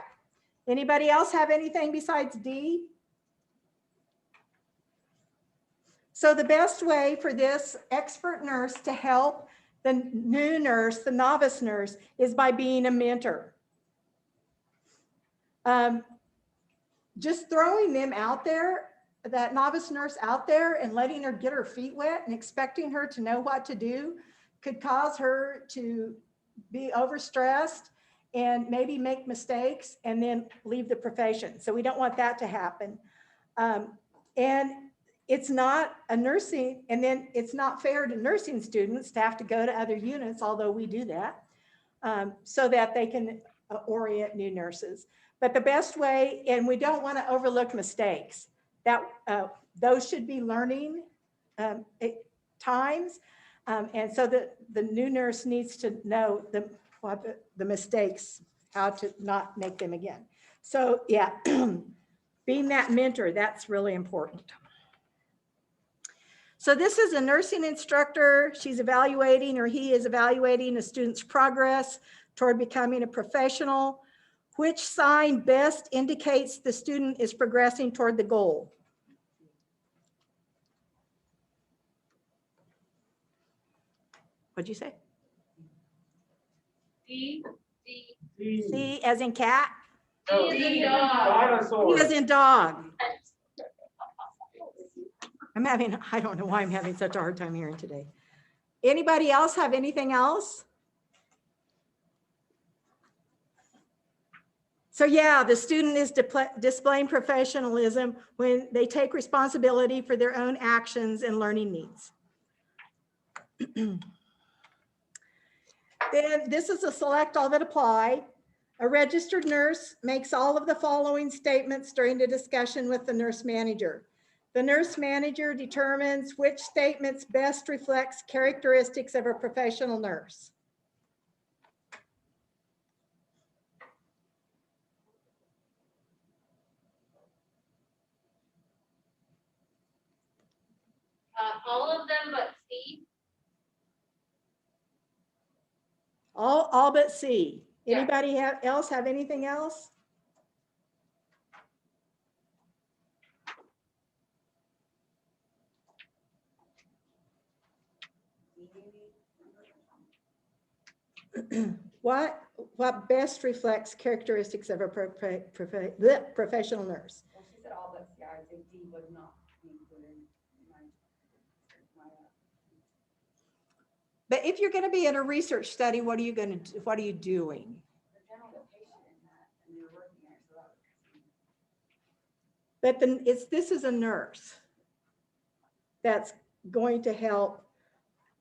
Anybody else have anything besides D? So the best way for this expert nurse to help the new nurse, the novice nurse, is by being a mentor. Just throwing them out there, that novice nurse out there, and letting her get her feet wet and expecting her to know what to do could cause her to be overstressed and maybe make mistakes and then leave the profession. So we don't want that to happen. And it's not a nursing, and then it's not fair to nursing students to have to go to other units, although we do that, so that they can orient new nurses. But the best way, and we don't want to overlook mistakes, that those should be learning times. And so the new nurse needs to know the mistakes, how to not make them again. So yeah, being that mentor, that's really important. So this is a nursing instructor. She's evaluating, or he is evaluating, a student's progress toward becoming a professional. Which sign best indicates the student is progressing toward the goal? What'd you say? D. C as in cat? D. Dog. Dinosaur. C as in dog. I don't know why I'm having such a hard time hearing today. Anybody else have anything else? So yeah, the student is displaying professionalism when they take responsibility for their own actions and learning needs. Then this is a select all that apply. A registered nurse makes all of the following statements during the discussion with the nurse manager. The nurse manager determines which statements best reflects characteristics of a professional nurse. All of them but C. All but C. Yeah. Anybody else have anything else? What best reflects characteristics of a professional nurse? Well, she said all but C, I would say D was not included in my. But if you're going to be in a research study, what are you doing? The general patient in that, and you're working there, so that was. But then this is a nurse that's going to help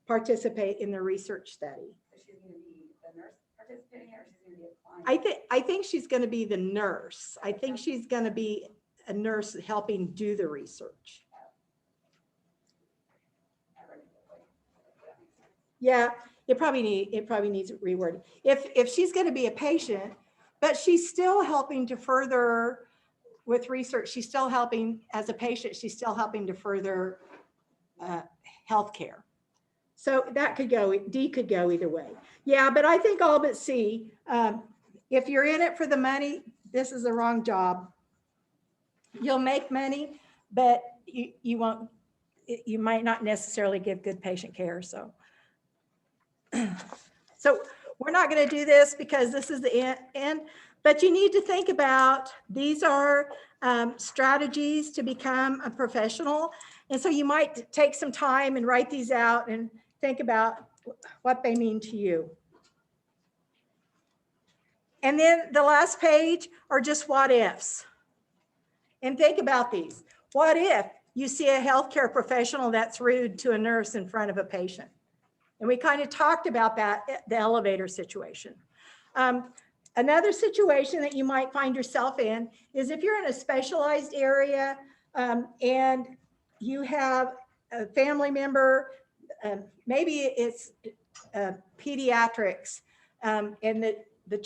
participate in the research study. So she's going to be the nurse participating, or she's going to be applying? I think she's going to be the nurse. I think she's going to be a nurse helping do the research. Yeah, it probably needs rewording. If she's going to be a patient, but she's still helping to further with research, she's still helping as a patient, she's still helping to further healthcare. So that could go, D could go either way. Yeah, but I think all but C, if you're in it for the money, this is the wrong job. You'll make money, but you won't, you might not necessarily give good patient care. So we're not going to do this because this is the end, but you need to think about, these are strategies to become a professional. And so you might take some time and write these out and think about what they mean to you. And then the last page are just what ifs. And think about these. What if you see a healthcare professional that's rude to a nurse in front of a patient? And we kind of talked about that, the elevator situation. Another situation that you might find yourself in is if you're in a specialized area and you have a family member, maybe it's pediatrics, and the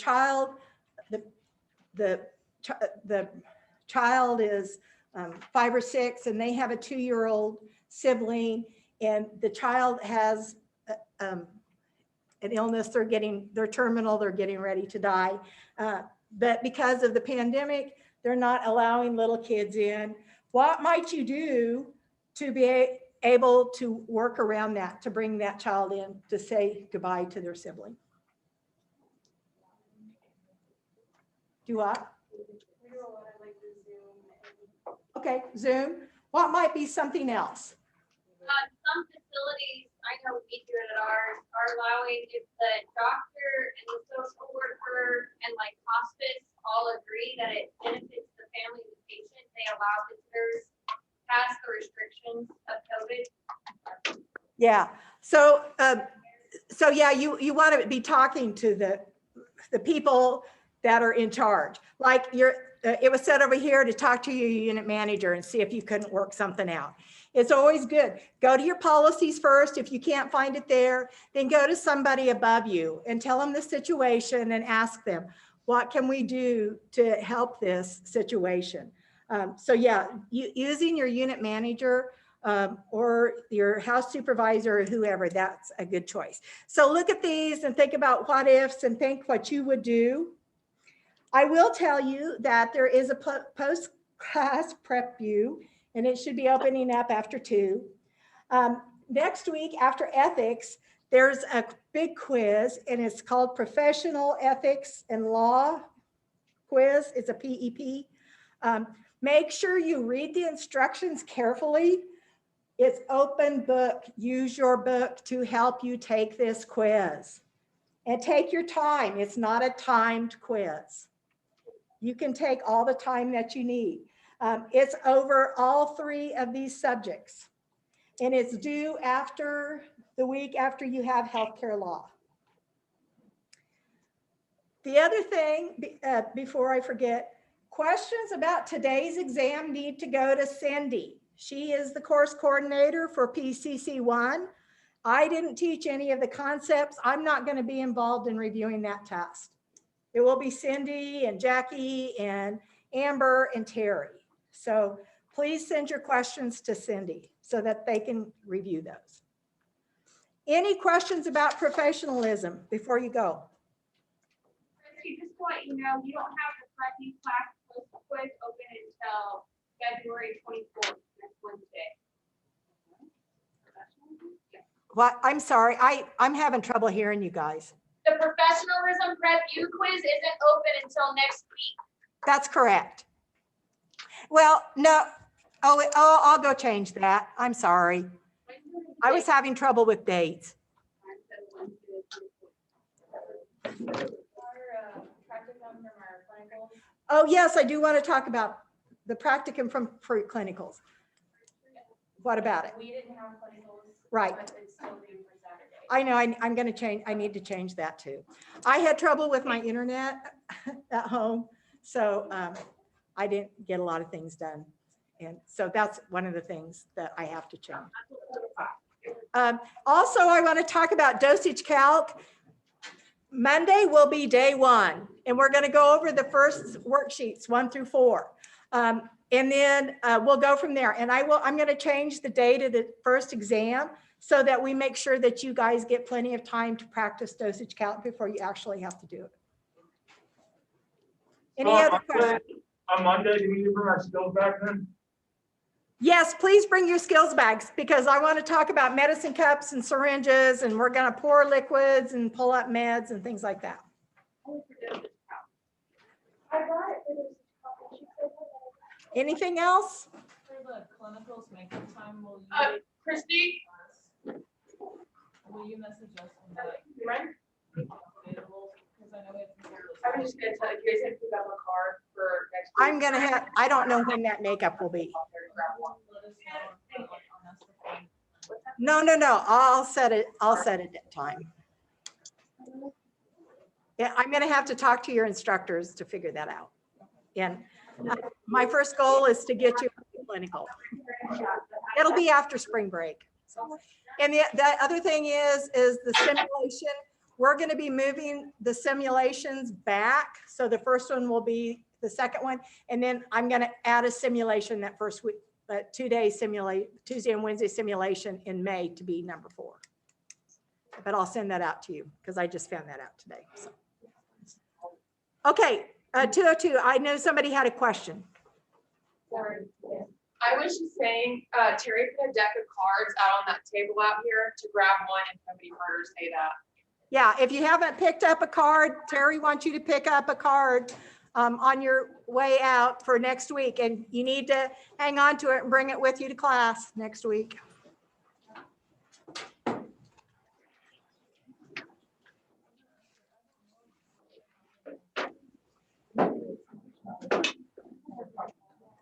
child is 5 or 6, and they have a 2-year-old sibling, and the child has an illness, they're terminal, they're getting ready to die. But because of the pandemic, they're not allowing little kids in. What might you do to be able to work around that, to bring that child in to say goodbye to their sibling? Do what? Okay, Zoom. What might be something else? Some facilities, I know we do it at ours, are allowing if the doctor and the social worker and like hospice all agree that it benefits the family and the patient, they allow visitors past the restrictions of COVID. Yeah. So yeah, you want to be talking to the people that are in charge. Like it was said over here to talk to your unit manager and see if you couldn't work something out. It's always good. Go to your policies first. If you can't find it there, then go to somebody above you and tell them the situation and ask them, what can we do to help this situation? So yeah, using your unit manager or your house supervisor or whoever, that's a good choice. So look at these and think about what ifs and think what you would do. I will tell you that there is a post-class prep view, and it should be opening up after 2. Next week after ethics, there's a big quiz, and it's called Professional Ethics and Law Quiz. It's a PEP. Make sure you read the instructions carefully. It's open book. Use your book to help you take this quiz. And take your time. It's not a timed quiz. You can take all the time that you need. It's over all 3 of these subjects. And it's due after the week after you have healthcare law. The other thing, before I forget, questions about today's exam need to go to Cindy. She is the course coordinator for PCC1. I didn't teach any of the concepts. I'm not going to be involved in reviewing that test. It will be Cindy and Jackie and Amber and Terry. So please send your questions to Cindy so that they can review those. Any questions about professionalism before you go? Chrissy, just to let you know, you don't have the correcting class quiz open until February 24th, next Wednesday. What? I'm sorry. I'm having trouble hearing you guys. The professionalism prep U quiz isn't open until next week. That's correct. Well, no. Oh, I'll go change that. I'm sorry. I was having trouble with dates. Oh, yes, I do want to talk about the practicum from clinicals. What about it? We didn't have clinicals. Right. But it's still due for Saturday. I know, I'm going to change, I need to change that too. I had trouble with my internet at home, so I didn't get a lot of things done. And so that's one of the things that I have to change. Also, I want to talk about dosage calc. Monday will be day 1, and we're going to go over the first worksheets 1 through 4. And then we'll go from there. And I'm going to change the date of the first exam so that we make sure that you guys get plenty of time to practice dosage calc before you actually have to do it. Any other questions? On Monday, do we need to bring our skills back then? Yes, please bring your skills bags because I want to talk about medicine cups and syringes, and we're going to pour liquids and pull up meds and things like that. Anything else? For the clinicals makeup time, will you? Christy? Will you message us when that Right? available? Because I know we have to. I'm just gonna tell you, guys have to pick up a card for next week. I'm going to have, I don't know when that makeup will be. Let us know on us to find. No. I'll set it at time. Yeah, I'm going to have to talk to your instructors to figure that out. And my first goal is to get you clinical. It'll be after spring break. And the other thing is the simulation. We're going to be moving the simulations back. So the first one will be the second one. And then I'm going to add a simulation that first week, but 2-day simulate, Tuesday and Wednesday simulation in May to be number 4. But I'll send that out to you because I just found that out today. So. Okay, 202, I know somebody had a question. Sorry. I was just saying, Terry put a deck of cards out on that table out here to grab one if nobody heard her say that. Yeah, if you haven't picked up a card, Terry wants you to pick up a card on your way out for next week. And you need to hang on to it and bring it with you to class next week.